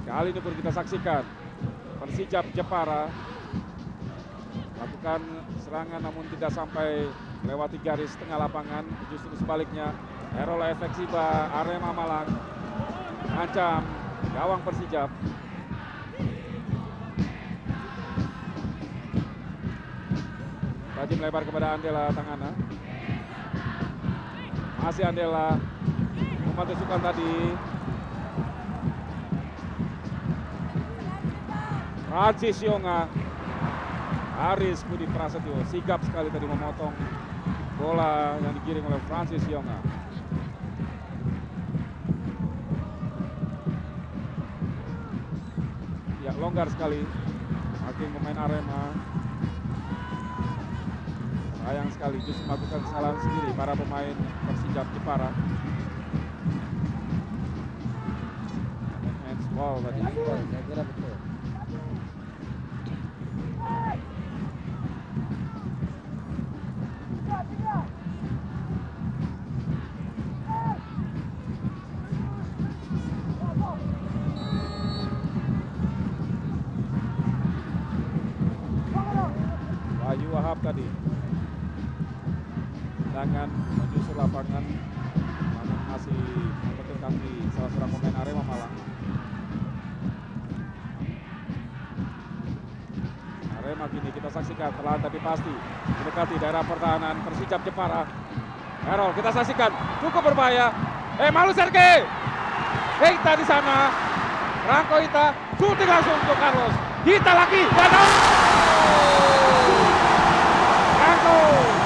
Kali ini pun kita saksikan Persijap Jepara lakukan serangan namun tidak sampai melewati garis tengah lapangan. Justru sebaliknya Erol Efeksiba Arema Malang mengancam gawang Persijap. Tadi melebar kepada Andela Tangana. Masih Andela membantu Sukan tadi. Francis Yonga. Haris Budi Prasetyo sigap sekali tadi memotong bola yang digiring oleh Francis Yonga. Ya, longgar sekali makin pemain Arema. Sayang sekali justru melakukan kesalahan sendiri para pemain Persijap Jepara. Handsball tadi. Saya kira betul. Wahyu Wahab tadi dengan menyusul lapangan, namun masih membentur kaki salah seorang pemain Arema Malang. Arema kini kita saksikan perlahan tapi pasti mendekati daerah pertahanan Persijap Jepara. Errol kita saksikan cukup berbahaya. Malu Sergei. Hita di sana. Franco Hita shooting langsung untuk Carlos. Hita lagi. Franco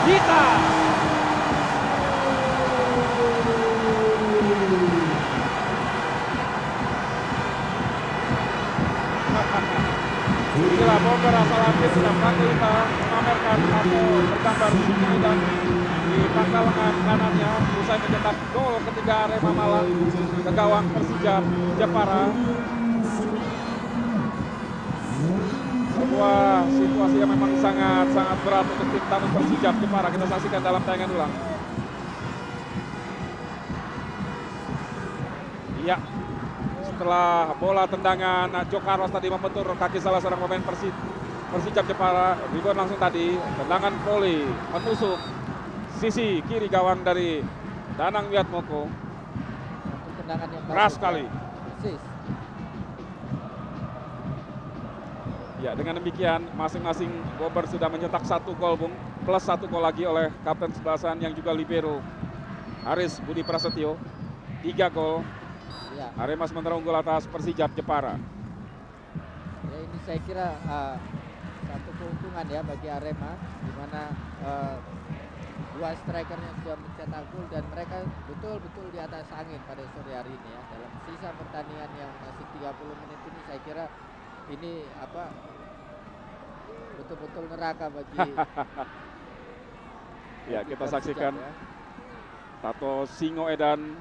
Hita. Inilah bomber asal Aceh sedang Franco Hita memamerkan atau bergambar dan di pangkal lengan kanannya usai mencetak gol ketiga Arema Malang ke gawang Persijap Jepara. Sebuah situasi yang memang sangat berat untuk tim tamu Persijap Jepara. Kita saksikan dalam tayangan ulang. Iya, setelah bola tendangan Jo Carlos tadi membentur kaki salah seorang pemain Persijap Jepara, rebound langsung tadi, tendangan volley menusuk sisi kiri gawang dari Danang Wiatmoko. Tendangan yang keras sekali. Persis. Ya, dengan demikian masing-masing bomber sudah mencetak 1 gol, Bung, plus 1 gol lagi oleh kapten sebelasan yang juga libero Haris Budi Prasetyo. 3 gol. Ya. Arema sementara unggul atas Persijap Jepara. Ya, ini saya kira satu keuntungan ya bagi Arema, di mana 2 strikernya sudah mencetak gol dan mereka betul-betul di atas angin pada sore hari ini ya. Dalam sisa pertandingan yang masih 30 menit ini saya kira ini betul-betul neraka bagi ya, kita saksikan ya. Tato Singo Edan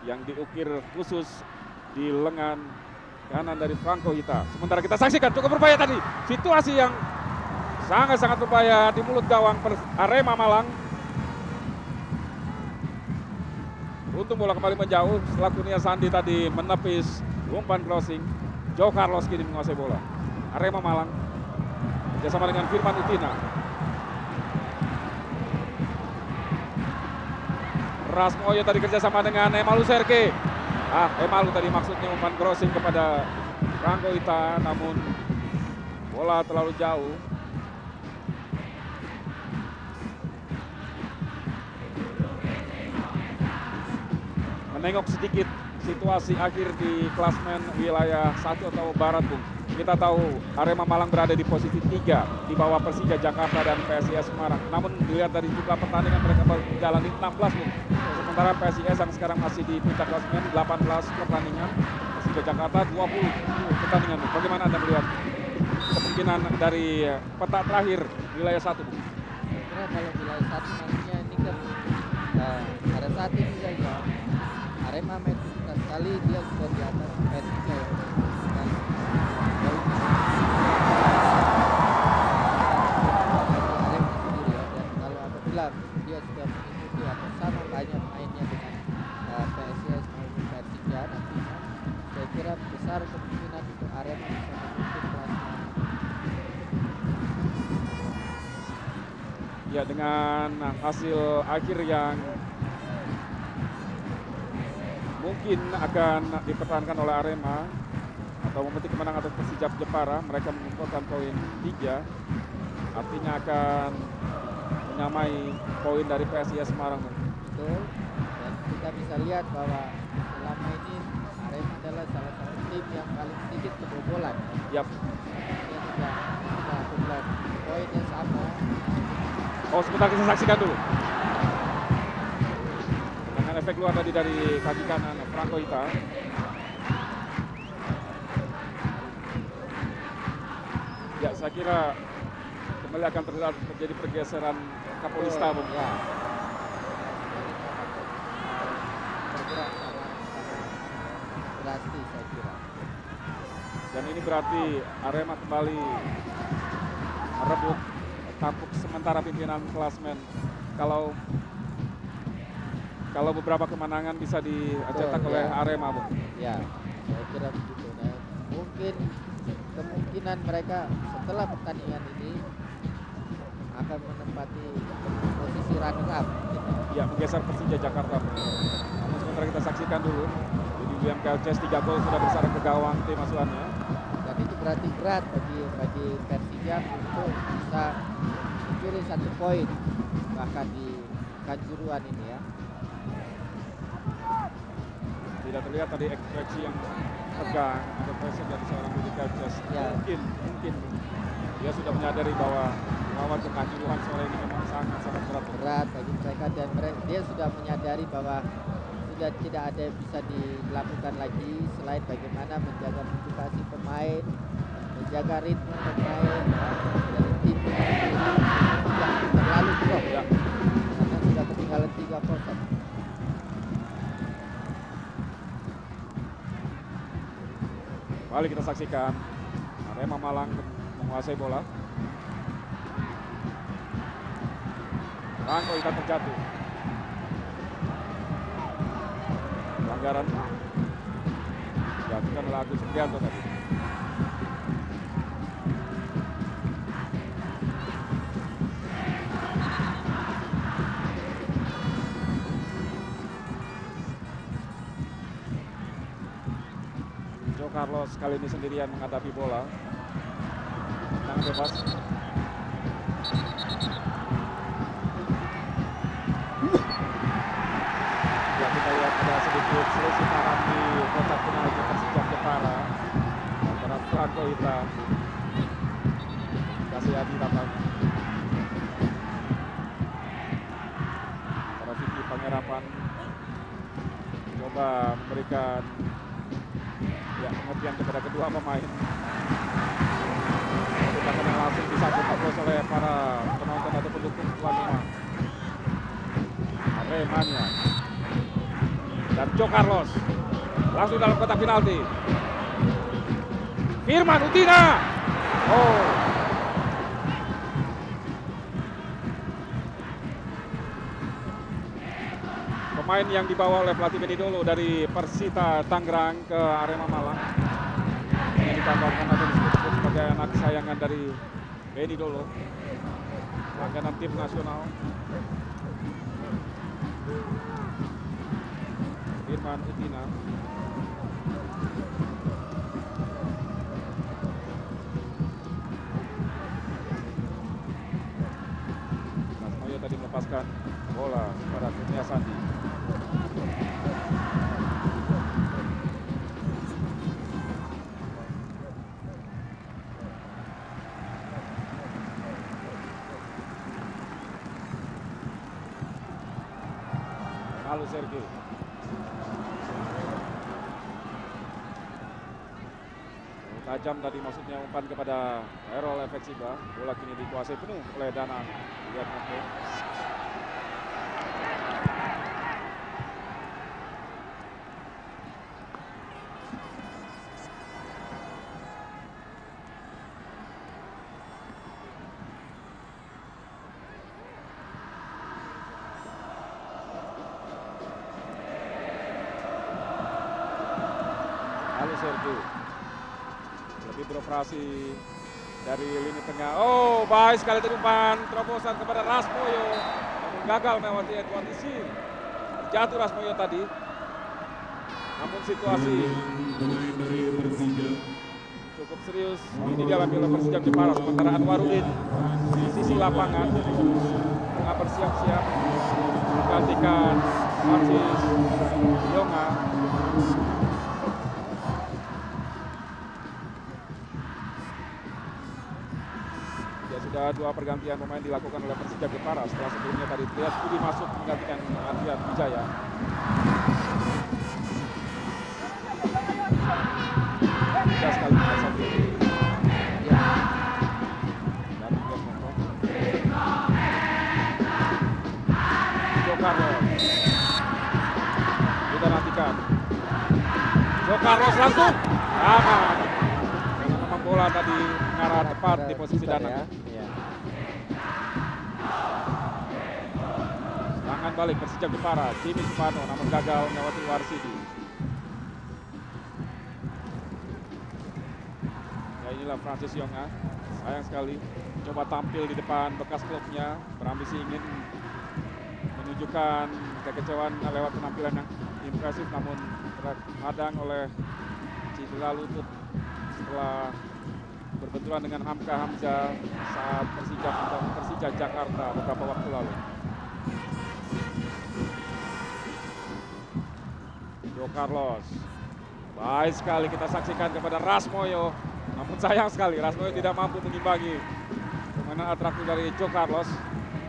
yang diukir khusus di lengan kanan dari Franco Hita. Sementara kita saksikan cukup berbahaya tadi. Situasi yang sangat-sangat berbahaya di mulut gawang Arema Malang. Untung bola kembali menjauh setelah Kurnia Sandi tadi menepis umpan crossing. Jo Carlos kini menguasai bola. Arema Malang bersama dengan Firman Utina. Rasmoyo tadi kerjasama dengan Emalu Sergei. Emalu tadi maksudnya umpan crossing kepada Franco Hita, namun bola terlalu jauh. Menengok sedikit situasi akhir di klasmen wilayah 1 atau Barat, Bung. Kita tahu Arema Malang berada di posisi 3 di bawah Persija Jakarta dan PSIS Semarang. Namun dilihat dari jumlah pertandingan mereka menjalani 16, Bung. Sementara PSIS yang sekarang masih di puncak klasmen 18 pertandingan, Persija Jakarta 20 pertandingan. Bagaimana Anda melihat kemungkinan dari peta terakhir wilayah 1, Bung? Saya kira kalau wilayah 1 nantinya ini kan pada saat ini saja Arema main sekali dia sudah di atas Persija ya. Dan Arema sendiri ya. Dan kalau apabila dia sudah mengikuti atau sama banyak mainnya dengan PSIS maupun Persija nantinya, saya kira besar kemungkinan untuk Arema bisa memimpin klasemen. Ya, dengan hasil akhir yang mungkin akan dipertahankan oleh Arema atau memetik kemenangan atas Persija Jepara, mereka mengumpulkan poin 3, artinya akan menyamai poin dari PSIS Semarang. Betul, dan kita bisa lihat bahwa selama ini Arema adalah salah satu tim yang paling sedikit kebobolan. Yap. Dia sudah 11 poinnya sama. Oh, sebentar kita saksikan dulu. Dengan efek luar tadi dari kaki kanan Franco Ita. Ya, saya kira kembali akan terjadi pergeseran Kapolista, Bung. Ya. Drastis saya kira. Dan ini berarti Arema kembali merebut tampuk sementara pimpinan klasemen. Kalau beberapa kemenangan bisa dicetak oleh Arema, Bung. Ya, saya kira begitu. Nah, mungkin kemungkinan mereka setelah pertandingan ini akan menempati posisi runner up. Ya, menggeser Persija Jakarta. Namun sementara kita saksikan dulu. Jadi William Kelces 3 gol sudah bersarang ke gawang tim asuhannya. Dan itu berarti berat bagi Persija untuk bisa mencuri 1 poin bahkan di Kanjuruhan ini ya. Tidak terlihat tadi ekspresi yang tegang atau pressure dari seorang William Kelces. Ya. Mungkin dia sudah menyadari bahwa melawan ke Kanjuruhan sore ini memang sangat berat bagi mereka, dan dia sudah menyadari bahwa sudah tidak ada yang bisa dilakukan lagi selain bagaimana menjaga motivasi pemain, menjaga ritme pemain dari tim yang terlalu drop ya, karena sudah ketinggalan 3-0. Kembali kita saksikan Arema Malang menguasai bola. Franco Ita terjatuh. Pelanggaran dilakukan oleh Agus Supriyanto tadi. Jo Carlos kali ini sendirian menghadapi bola. Tenang bebas. Ya, kita lihat ada sedikit selisih taraf di kotak penalti Persija Jepara antara Franco Ita kasih Adi tampaknya antara Vicky Pangerapan coba memberikan pengertian kepada kedua pemain. Tendangan yang langsung disambut aplos oleh para penonton atau pendukung tuan rumah Aremania. Dan Jo Carlos langsung dalam kotak penalti. Firman Utina. Oh. Pemain yang dibawa oleh pelatih Beni Dolo dari Persita Tangerang ke Arema Malang. Yang ditambahkan atau disebut sebagai anak kesayangan dari Beni Dolo. Langganan tim nasional. Firman Utina. Mas Moyo tadi melepaskan bola kepada Kurnia Sandi. Lalu Sergei. Tajam tadi maksudnya umpan kepada Errol Efeksiba. Bola kini dikuasai penuh oleh Danang. Lihat nanti. Sergio lebih beroperasi dari lini tengah. Oh, baik sekali tadi umpan terobosan kepada Rasmoyo, namun gagal melewati Edward Isi. Jatuh Rasmoyo tadi. Namun situasi cukup serius ini dialami oleh Persijap Jepara, sementara Anwarudin di sisi lapangan tengah bersiap-siap menggantikan Francis Yonga. Ya, sudah 2 pergantian pemain dilakukan oleh Persijap Jepara setelah sebelumnya tadi Trias Budi masuk menggantikan Adrian Wijaya. Mudah sekali satu. Ya. Jo Carlos. Kita nantikan. Jo Carlos langsung. Aman. Karena memang bola tadi mengarah tepat di posisi Danang. Ya. Serangan balik Persijap Jepara. Jimmy Supano namun gagal melewati Warsidi. Inilah Francis Yonga, sayang sekali coba tampil di depan bekas klubnya, berambisi ingin menunjukkan kekecewaan lewat penampilan yang impresif, namun terhadang oleh cedera lutut setelah berbenturan dengan Hamka Hamzah saat Persija Jakarta beberapa waktu lalu. Jo Carlos, baik sekali kita saksikan kepada Rasmoyo. Namun sayang sekali Rasmoyo tidak mampu mengimbangi permainan atraktif dari Jo Carlos.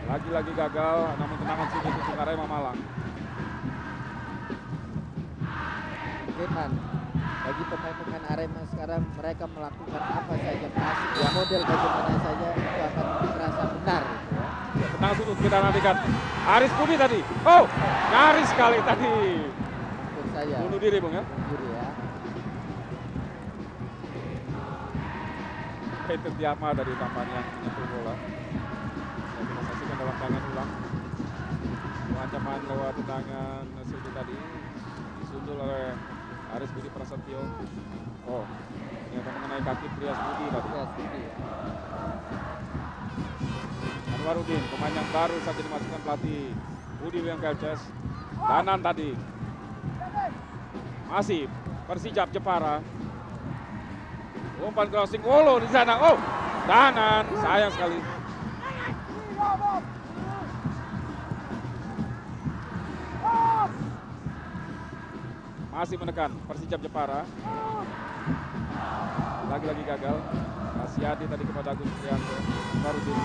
Lagi-lagi gagal, namun tendangan sudah untuk Arema Malang. Gimana? Bagi pemain-pemain Arema sekarang, mereka melakukan apa saja, masih model bagaimana saja itu akan terasa benar. Ya, tendangan sudut kita nantikan. Aris Budi tadi. Oh, nyaris sekali tadi. Bunuh diri, Bung ya. Bunuh diri ya. Itu Tiama dari tampaknya yang menyentuh bola. Dan kita saksikan dalam tangan ulang. Ancaman lewat tendangan sudut tadi disundul oleh Aris Budi Prasetyo. Oh, ternyata mengenai kaki Trias Budi tadi. Anwarudin, pemain yang baru saja dimasukkan pelatih Budi William Kelces. Danan tadi. Masih Persijap Jepara. Umpan crossing Wolo di sana. Oh, Danan, sayang sekali. Masih menekan Persijap Jepara. Lagi-lagi gagal. Kasiadi tadi kepada Agus Prianto. Barudin.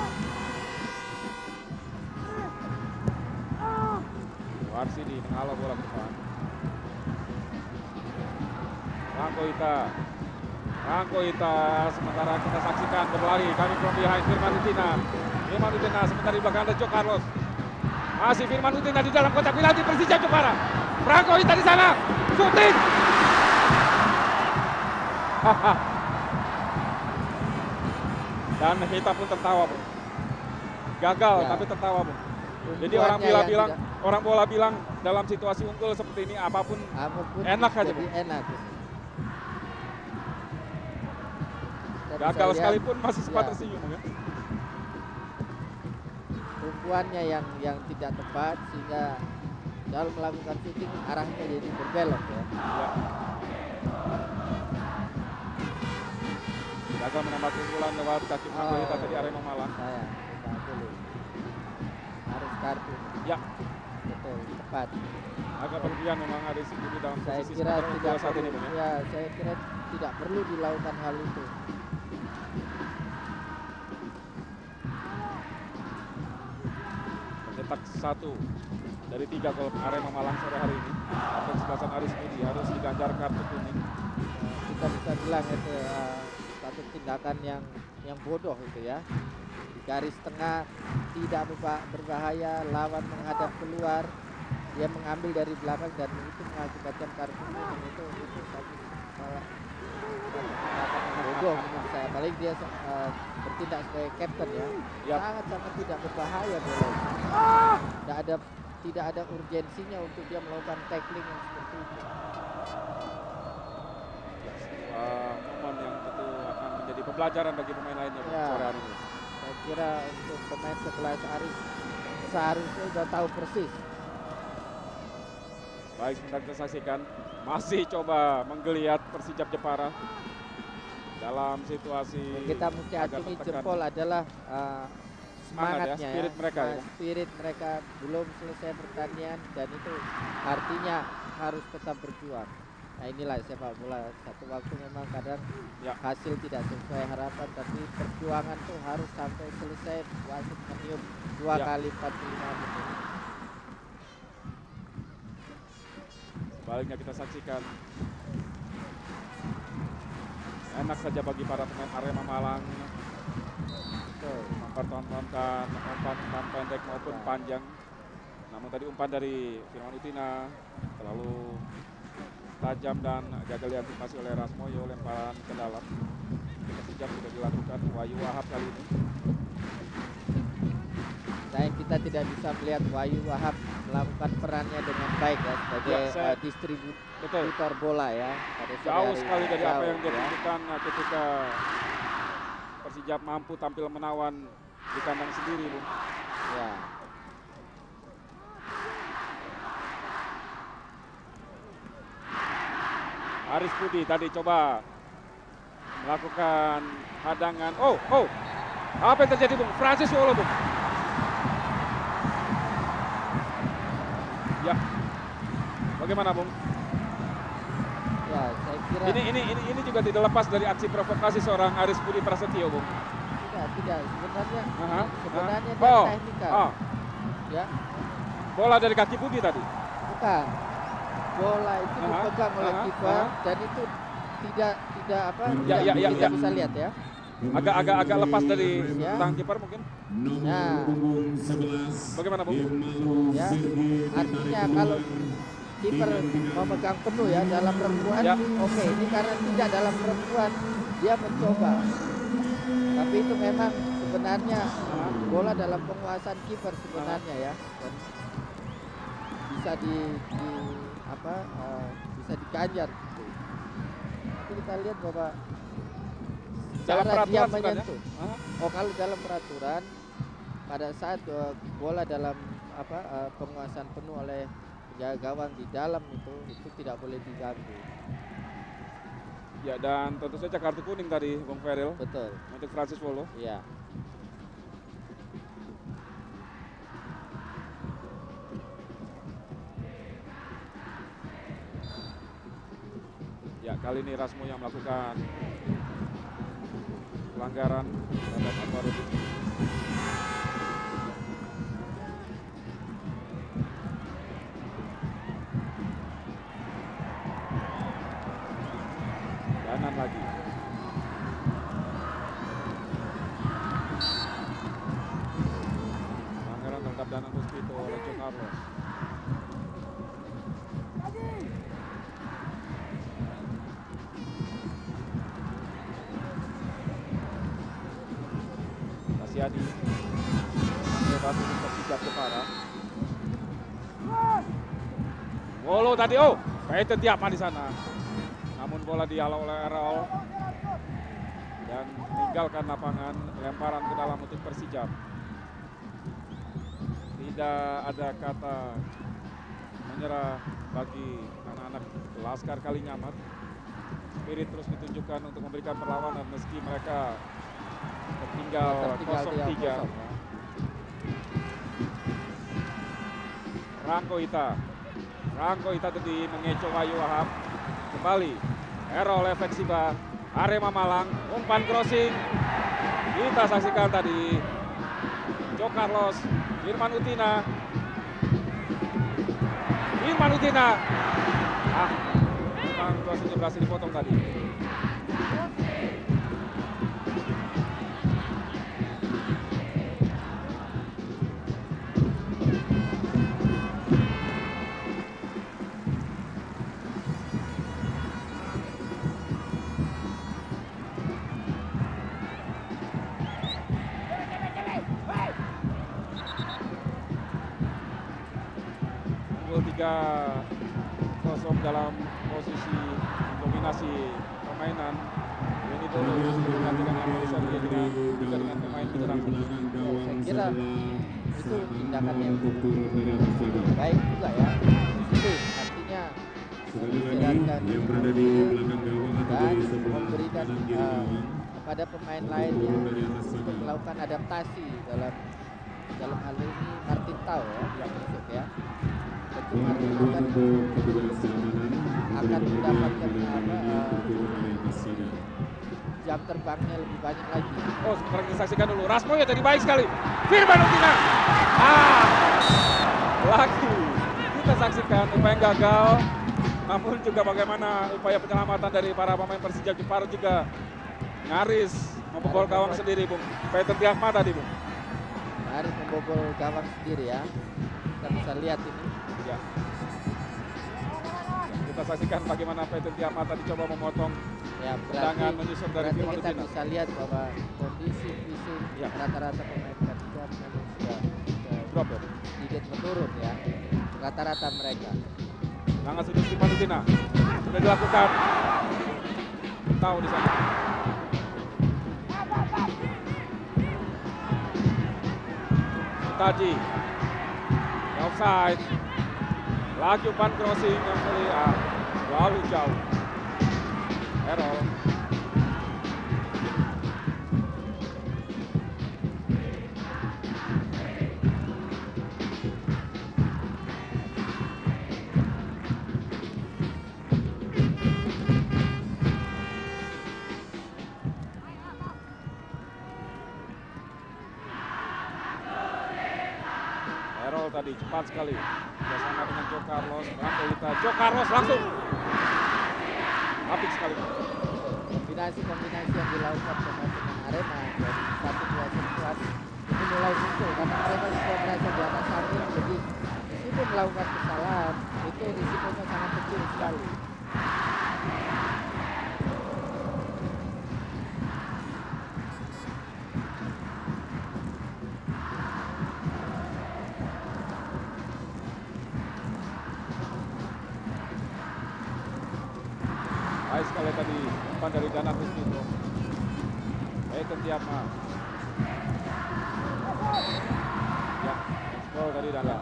Warsidi menghalau bola ke depan. Rangko Ita, sementara kita saksikan berlari kami from behind Firman Utina sementara di belakang ada Jo Carlos. Masih Firman Utina di dalam kotak penalti Persija Jepara. Rangko Ita di sana, shooting. Dan Hita pun tertawa, Bung. Gagal ya, tapi tertawa, Bung. Jadi orang bola bilang dalam situasi unggul seperti ini apapun enak aja, Bung. Enak. Gagal sekalipun masih sempat tersenyum ya. Tumpuannya yang tidak tepat sehingga dalam melakukan shooting arahnya jadi berbelok ya. Gagal menambah keunggulan lewat kaki Kita tadi Arema Malang. Harus kartu. Ya. Betul, tepat. Agak berlebihan memang ada di dalam posisi saat ini, Bung, ya. Saya kira tidak perlu dilakukan hal itu. Mencetak 1 dari 3 gol Arema Malang sore hari ini. Kapten kesebelasan Aris Budi harus diganjar kartu kuning. Kita bisa bilang itu satu tindakan yang bodoh itu ya. Di garis tengah tidak berbahaya, lawan menghadap keluar, dia mengambil dari belakang dan itu mengakibatkan kartu kuning. Itu satu bodoh menurut saya. Apalagi dia bertindak sebagai kapten ya. Sangat-sangat tidak berbahaya bola. Tidak ada urgensinya untuk dia melakukan tackling yang seperti itu. momen yang tentu akan menjadi pembelajaran bagi pemain lainnya Ya. sore hari ini. Saya kira untuk pemain sekelas Aris seharusnya sudah tahu persis. Baik, sebentar kita saksikan. Masih coba menggeliat Persijap Jepara dalam situasi Kita mesti agak acungi tertekan. jempol adalah Semangat ya, semangatnya spirit mereka ya. Spirit mereka belum selesai pertandingan dan itu artinya harus tetap berjuang. Nah inilah sepak bola, satu waktu memang kadang Ya. hasil tidak sesuai harapan, tapi perjuangan tuh harus sampai selesai, wasit meniup 2 Ya. kali 45 menit. Sebaliknya kita saksikan. Enak saja bagi para pemain Arema Malang mempertontonkan umpan pendek maupun Ya. panjang. Namun tadi umpan dari Firman Utina terlalu tajam dan gagal diantisipasi oleh Rasmoyo, lemparan ke dalam. Persijap sudah dilakukan Wahyu Wahab kali ini. Sayang kita tidak bisa melihat Wahyu Wahab melakukan perannya dengan baik ya sebagai Ya, distributor bola ya. Pada sore Jauh hari sekali ini. dari apa Jauh, yang dia ya. tunjukkan ketika Persijap mampu tampil menawan di kandang sendiri, Bung. Ya. Aris Budi tadi coba melakukan hadangan. Oh, apa yang terjadi, Bung? Francis Wolo, Bung. Ya, bagaimana, Bung? Ya, saya kira Ini juga tidak lepas dari aksi provokasi seorang Aris Budi Prasetyo, Bung. tidak sebenarnya Sebenarnya dia teknikal. Ya, bola dari kaki Budi tadi. bukan. Bola itu dipegang oleh kiper dan itu tidak apa? Kita bisa lihat ya. Agak lepas dari Ya. tangan kiper mungkin. Nah, Bagaimana, Bung? ya. Artinya kalau kiper memegang penuh ya dalam rembuan, Ya. oke. Ini karena tidak dalam rembuan, dia mencoba. Tapi itu memang sebenarnya bola dalam penguasaan kiper sebenarnya ya. Dan bisa bisa diganjar gitu. Tapi kita lihat bahwa Dalam cara dia peraturan sebenarnya? menyentuh. Oh, kalau dalam peraturan pada saat bola dalam penguasaan penuh oleh penjaga gawang di dalam itu tidak boleh diganggu. Ya, dan tentu saja kartu kuning tadi, Bung Feril, Betul. untuk Francis Wolo. Iya. Ya, kali ini Rasmo yang melakukan pelanggaran terhadap Akbarudin. Kanan lagi. Pelanggaran terhadap Danan Puspito oleh Jo Carlos. Kasiadi bebas untuk Persijap Jepara. Wolo tadi, Peyton Tiapa di sana. Namun bola dihalau oleh Errol dan meninggalkan lapangan, lemparan ke dalam untuk Persijap. Tidak ada kata menyerah bagi anak-anak Laskar Kalinyamat. Spirit terus ditunjukkan untuk memberikan perlawanan meski mereka tertinggal 0-3. Rangko Ita tadi mengecoh Wahyu Wahab. Kembali Errol Efeksiba, Arema Malang, umpan crossing. Kita saksikan tadi Jo Carlos, Firman Utina. Umpan crossingnya berhasil dipotong tadi. Unggul 3-0 dalam posisi dominasi permainan. Ini dulu dengan Emerson juga dengan pemain penyerang. Saya kira itu tindakan yang baik juga ya. Itu artinya istirahatkan yang berada di belakang gawang atau dan di sebelah memberikan kanan kiri gawang. kepada pemain lainnya untuk melakukan adaptasi dalam hal ini Martin Tau ya, masuk ya. Tentu Martin akan mendapatkan jam terbangnya lebih banyak lagi. Oh, sekarang kita saksikan dulu. Rasmo ya tadi baik sekali. Firman Utina. Lagi kita saksikan upaya gagal. Namun juga bagaimana upaya penyelamatan dari para pemain Persija Jepara juga nyaris membobol gawang sendiri, Bung. Peter Tiakma tadi, Bung. Nyaris membobol gawang sendiri ya. Kita bisa lihat ini. Ya. Kita saksikan bagaimana Peter Tiakma tadi coba memotong tendangan menyusun dari Firman kita Utina. bisa lihat bahwa kondisi fisik rata-rata pemain Persija memang sudah Drop ya. sedikit menurun ya. Rata-rata mereka. Tangan sudut Firman Utina sudah dilakukan. Tahu di sana. Taji. Offside. Lagi umpan crossing yang melihat terlalu jauh. Errol. Errol tadi cepat sekali bersama dengan Joe Carlos. Joe Carlos langsung apik sekali. Kombinasi yang dilakukan pemain Arema dari 1-2 sentuhan itu mulai muncul karena mereka sudah merasa di atas angin, jadi meskipun melakukan kesalahan itu risikonya sangat kecil sekali. Baik sekali tadi umpan dari Danan Wisnito. Peter Tiakma. Ya, gol dari Danan.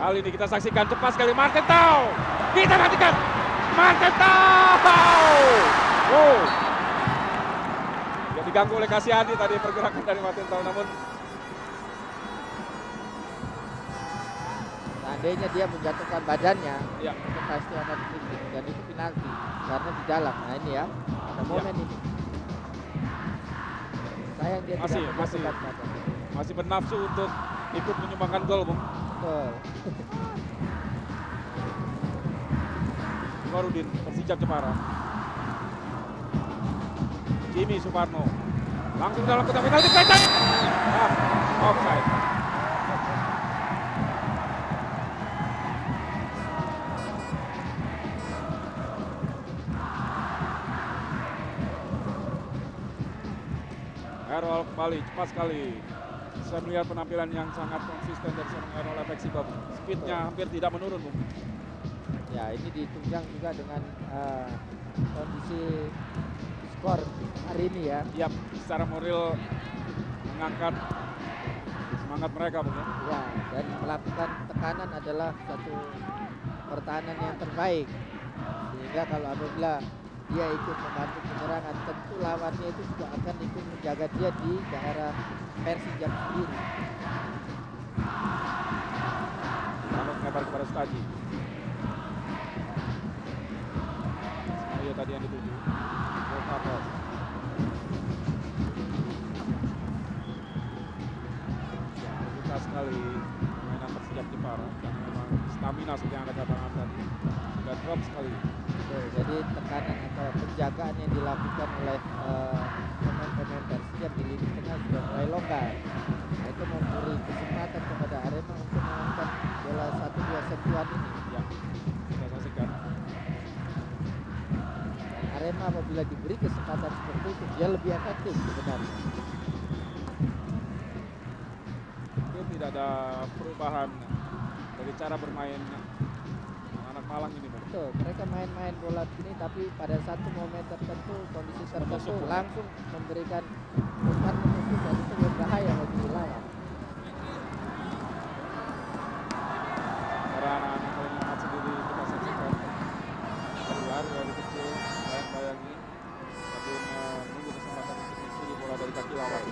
Kali ini kita saksikan cepat sekali Martin Tau. Kita nantikan Martin Tau. Oh. Ya, diganggu oleh Kasiani tadi pergerakan dari Martin Tau, namun seandainya dia menjatuhkan badannya, ya, itu pasti akan tinggi dan itu penalti karena di dalam. Nah ini ya, ada momen ini. Sayang dia tidak menjatuhkan badannya. Masih bernafsu untuk ikut menyumbangkan gol, Bung. Betul. Warudin, Persija Jepara. Jimmy Suparno. Langsung dalam kotak penalti, Peter. Offside. Errol kembali, cepat sekali. Saya melihat penampilan yang sangat konsisten dari seorang Errol efeksi, Bung. Speednya hampir tidak menurun, Bung. Ya ini ditunjang juga dengan kondisi skor hari ini ya. Ya, secara moral mengangkat semangat mereka, Bung. Ya, dan melakukan tekanan adalah satu pertahanan yang terbaik. Sehingga kalau apabila dia ikut membantu penyerangan, tentu lawannya itu juga akan ikut menjaga dia di daerah Persija sendiri. Lalu mengebar kepada Staji. Semuanya tadi yang dituju. Joe Carlos. Ya, terbuka sekali permainan Persija Jepara. Karena memang stamina seperti yang Anda katakan tadi. Sudah drop sekali. Jadi tekanan atau penjagaan yang dilakukan oleh pemain-pemain Persija di lini tengah sudah mulai longgar. Nah, itu memberi kesempatan kepada Arema untuk melakukan bola 1-2 sentuhan ini. Ya, kita saksikan. Dan Arema apabila diberi kesempatan seperti itu, dia lebih efektif sebenarnya. Itu tidak ada perubahan dari cara bermain anak Malang ini, Bung. Betul, mereka main-main bola begini tapi pada satu momen tertentu, kondisi tertentu langsung memberikan umpan menusuk dan itu berbahaya bagi lawan. Para anak-anak paling lambat sendiri kita saksikan keluar dari kecil, bayang-bayangi sambil menunggu kesempatan untuk mencuri bola dari kaki lawan.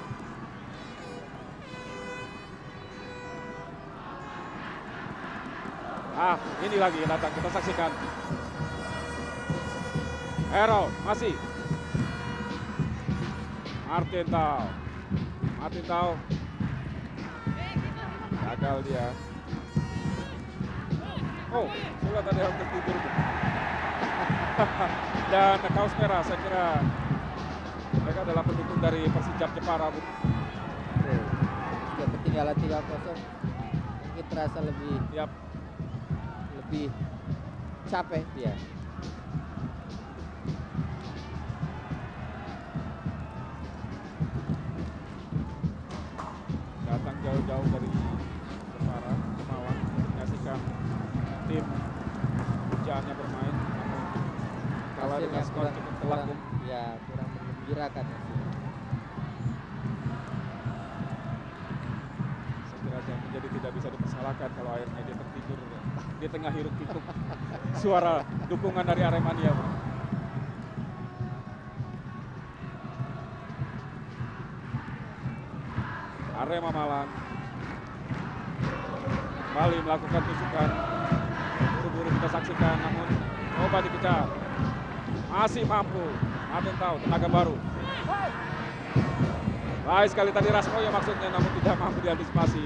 Ini lagi yang datang, kita saksikan. Hero masih Martin Tau gagal dia. Bola tadi hampir tertidur. Dan kaos merah, saya kira mereka adalah pendukung dari Persijap Jepara, Bu. Sudah ketinggalan 3-0, mungkin terasa lebih capek dia. Datang jauh-jauh dari Jepara ke Malang untuk menyaksikan tim pujaannya bermain, namun kalah dengan skor cukup telak. Ya, kurang menggembirakan. Saya kira yang menjadi tidak bisa dipersalahkan kalau akhirnya dia tertidur di tengah hiruk pikuk suara dukungan dari Aremania. Arema Malang kembali melakukan tusukan, buru-buru kita saksikan, namun coba dikejar, masih mampu. Martin Tau, tenaga baru. Baik sekali tadi Rasmoyo maksudnya, namun tidak mampu diantisipasi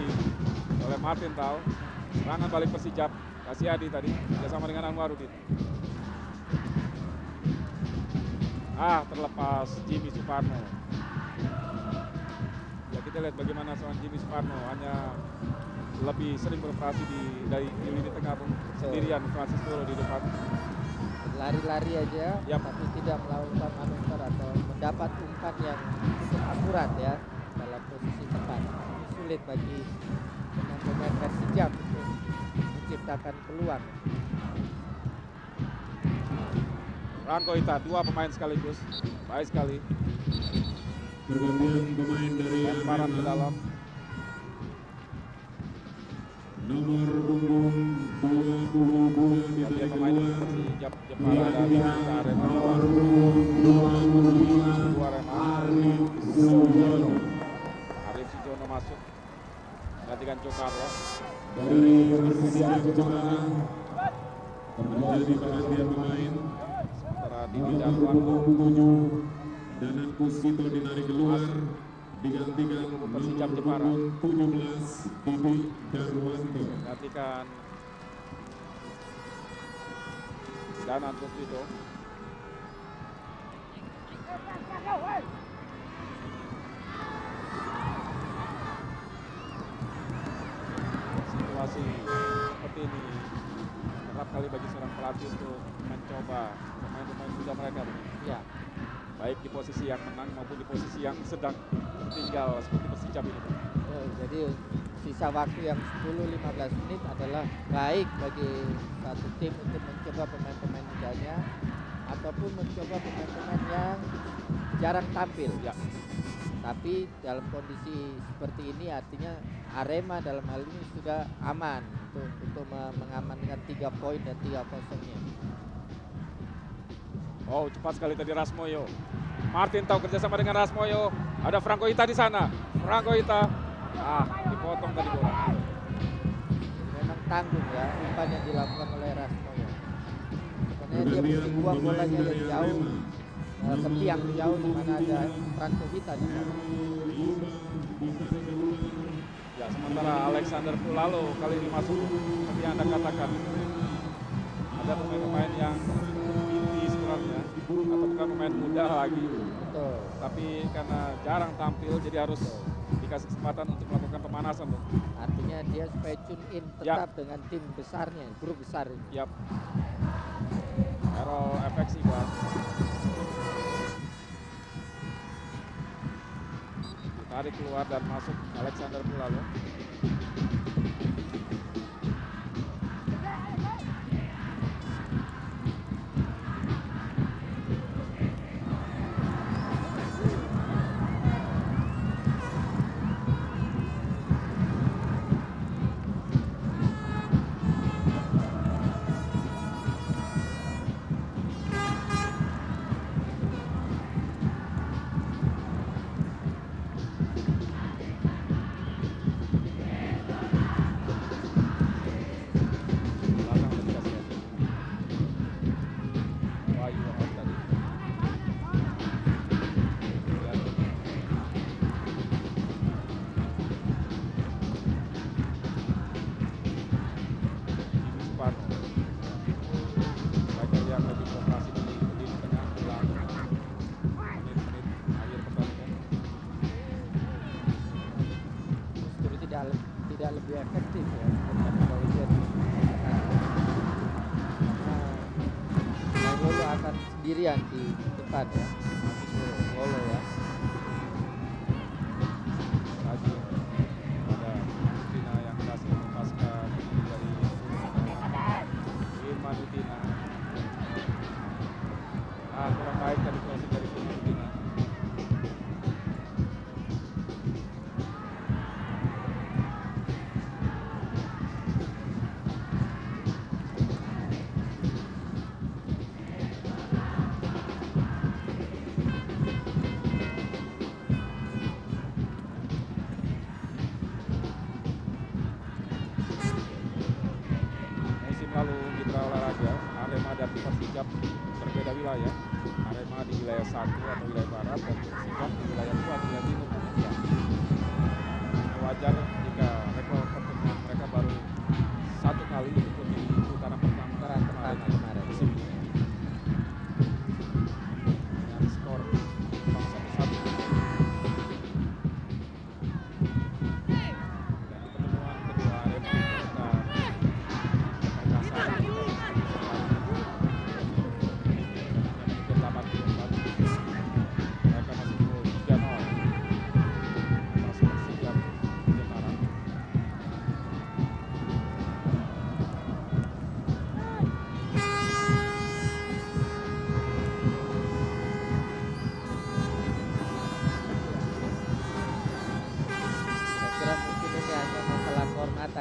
oleh Martin Tau. Serangan balik Persijap, Kasiadi tadi bersama dengan Anwarudin. Terlepas Jimmy Suparno. Ya, kita lihat bagaimana seorang Jimmy Suparno hanya lebih sering beroperasi dari lini tengah pun sendirian, Francis Dolo di depan. Lari-lari aja, tapi tidak melakukan manuver atau mendapat umpan yang cukup akurat ya dalam posisi tepat. Ini sulit bagi pemain Persijap untuk menciptakan peluang. Franco Ita, dua pemain sekaligus, baik sekali. Pergantian pemain dari lemparan ke dalam. Nomor punggung 22 Dia pemain Persijap Jepara dari Arema. Nomor punggung 25 Arif Sujono. Arif Sujono masuk gantikan Jokarlo dari Persijap Jepara. Terjadi pergantian pemain. Sementara di Nomor Jatuan punggung 7 Danan Kusito dinarik keluar, digantikan Persijap nomor Jepara. punggung 17 Didi Darwanto. gantikan Danan Kusito. Situasi seperti ini kerap kali bagi seorang pelatih untuk mencoba pemain-pemain muda mereka, Ya, baik di posisi yang menang maupun di posisi yang sedang tertinggal seperti Persijap ini. jadi sisa waktu yang 10-15 menit adalah baik bagi satu tim untuk mencoba pemain-pemain mudanya ataupun mencoba pemain-pemain yang jarang tampil. Ya, Tapi dalam kondisi seperti ini artinya Arema dalam hal ini sudah aman untuk mengamankan 3 poin dan 3-0-nya. cepat sekali tadi Rasmoyo. Martin Tau kerjasama dengan Rasmoyo. Ada Franco Ita di sana. Franco Ita, dipotong tadi bola. Memang tanggung ya umpan yang dilakukan oleh Rasmoyo. Sebenarnya dia mesti buang bolanya yang jauh ke tiang jauh di mana ada Franco Ita di sana. Ya, sementara Alexander Pulalo kali ini masuk seperti yang Anda katakan. Ada pemain-pemain yang inti sebenarnya, atau bukan pemain muda lagi. Betul. Tapi karena jarang tampil jadi harus dikasih kesempatan untuk melakukan pemanasan, Bung. Artinya dia supaya tune in tetap dengan tim besarnya, grup besar ini. Yap. Errol FX Iban. Ditarik keluar dan masuk Alexander Pulalo. tidak lebih efektif ya dengan kepolisian. Lolo akan sendirian di depan ya, habis Lolo ya. Lagi pada Utina yang berhasil melepaskan dari Firman Utina. Kurang baik tadi crossing dari Firman Utina. Lalu Mitra Olahraga Arema dan Persijap berbeda wilayah. Arema di wilayah 1 atau wilayah barat dan Persijap di wilayah 2 atau wilayah timur. Ya. Wajar jika rekor pertemuan mereka baru 1 kali ikut di putaran pertama kemarin musim ini. Dengan skor 1-1.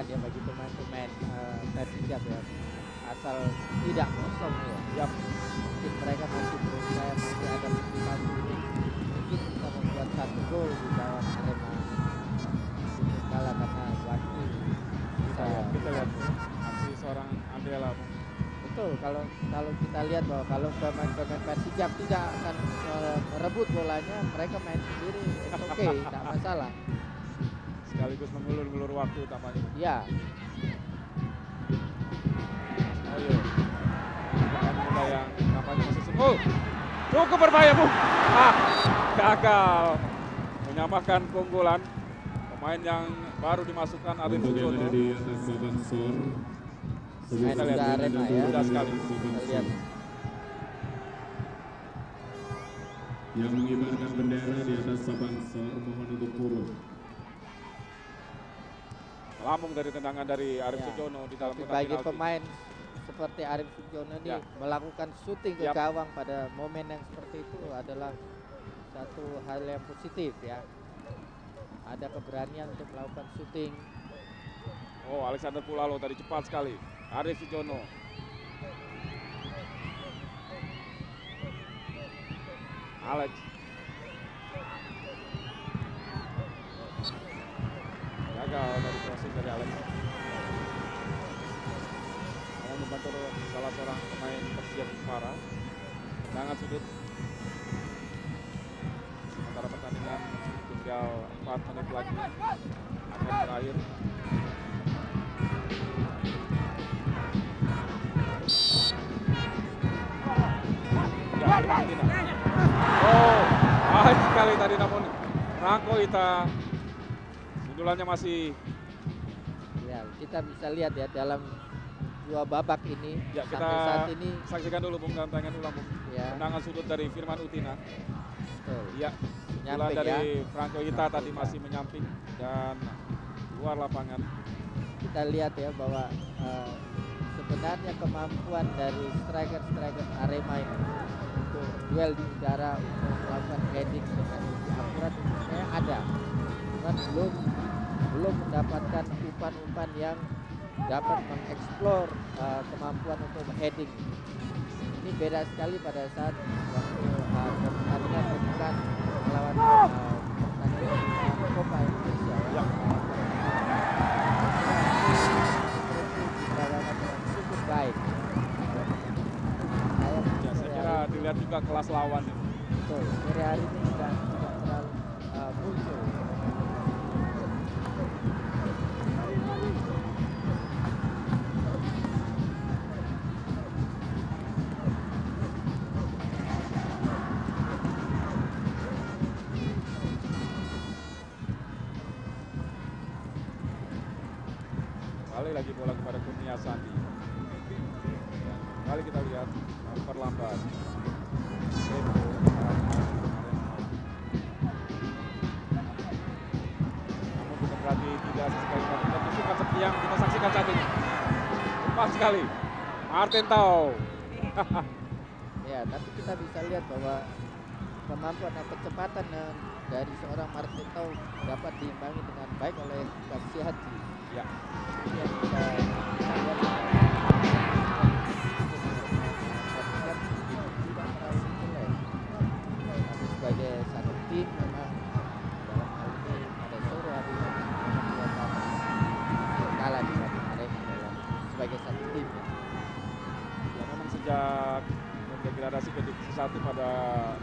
Ya bagi pemain-pemain Persijap ya, asal tidak kosong ya. Mungkin mereka masih berusaha, masih ada motivasi mungkin bisa membuat 1 gol di bawah Arema. Mungkin kalah karena waktu. Kita lihat aksi seorang Andela. Betul, kalau kita lihat bahwa kalau pemain-pemain Persijap tidak akan merebut bolanya, mereka main sendiri, oke, tidak masalah. Sekaligus mengulur-ulur waktu tampaknya. Ya. Oh iya. Pemain muda yang tampaknya masih sembuh. Cukup berbahaya, Bung. Gagal menyamakan keunggulan. Pemain yang baru dimasukkan Arif Sujono. di atas papan skor. Main juga Arema ya. Mudah sekali. Kita lihat. Yang mengibarkan bendera di atas papan skor mohon untuk turun. Lambung dari tendangan dari Arif Sujono di dalam kotak bagi penalti. pemain seperti Arif Sujono ini melakukan syuting ke gawang pada momen yang seperti itu adalah satu hal yang positif ya. Ada keberanian untuk melakukan syuting. Oh, Alexander Pulalo tadi cepat sekali. Arif Sujono. Alex. Gagal dari crossing dari Alex. Mau membantu salah seorang pemain Persija Jepara. Tendangan sudut. Sementara pertandingan tinggal 4 menit lagi akan berakhir. Oh, baik sekali tadi namun Rangko Ita sundulannya masih. Ya, kita bisa lihat ya dalam 2 babak ini. Ya, kita sampai saat ini saksikan dulu Bung, tangan ulang Bung. Ya. Tendangan sudut dari Firman Utina. Betul. Ya, sundulan dari Franco Ita tadi masih menyamping dan luar lapangan. Kita lihat ya bahwa sebenarnya kemampuan dari striker-striker Arema ini untuk duel di udara, untuk melakukan heading dengan lebih akurat sebenarnya ada, cuman belum mendapatkan umpan-umpan yang dapat mengeksplor kemampuan untuk heading. Ini beda sekali pada saat waktu pertandingan pembukaan melawan pertandingan Copa Indonesia ya. Cukup baik. Saya kira dilihat juga kelas lawan. Betul, hari ini tidak terlalu muncul. Kembali lagi bola kepada Kurnia Sandi. Kembali kita lihat memperlambat. Namun bukan berarti tidak sekali melakukan tusukan seperti yang kita saksikan saat ini. Pas sekali. Martin Tau. Ya, tapi kita bisa lihat bahwa kemampuan dan kecepatan dari seorang Martin Tau dapat diimbangi dengan baik oleh Kasih Haji. Ya. Ini yang kita lihat sebagai satu tim memang dalam hal ini pada sore hari kalah dengan mereka dalam sebagai satu tim ya. Ya memang sejak degradasi ke divisi 1 pada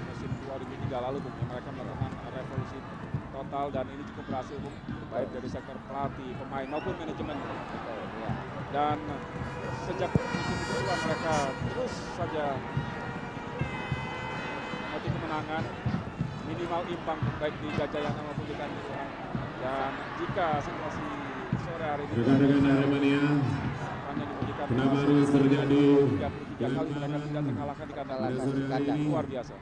musim 2003 lalu Bung, mereka melakukan revolusi total dan ini cukup berhasil Bung, baik dari sektor pelatih, pemain maupun manajemen. Ya. Dan sejak musim kedua mereka terus saja mengerti kemenangan, minimal imbang baik di Gajayana maupun di Kanjuruhan. Dan jika situasi sore hari ini rekan-rekan Aremania, kenapa harus terjadi 33 kali mereka tidak terkalahkan di kandang, luar biasa.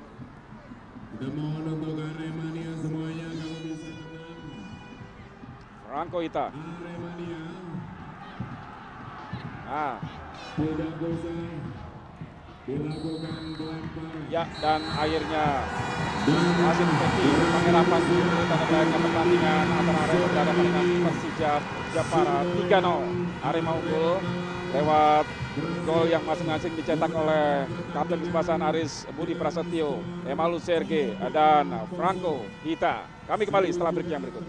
kita mohon untuk Aremania semuanya kalau bisa tenang. Franco Hita. Aremania Tidak bisa dilakukan pelemparan. Ya, dan akhirnya hasil seperti penerapan tanda tayangnya pertandingan antara Arema berhadapan dengan Persija Japara 3-0. Arema unggul lewat gol yang masing-masing dicetak oleh Kapten Kesebelasan Aris Budi Prasetyo, Emalu Serge, dan Franco Hita. Kami kembali setelah break yang berikut.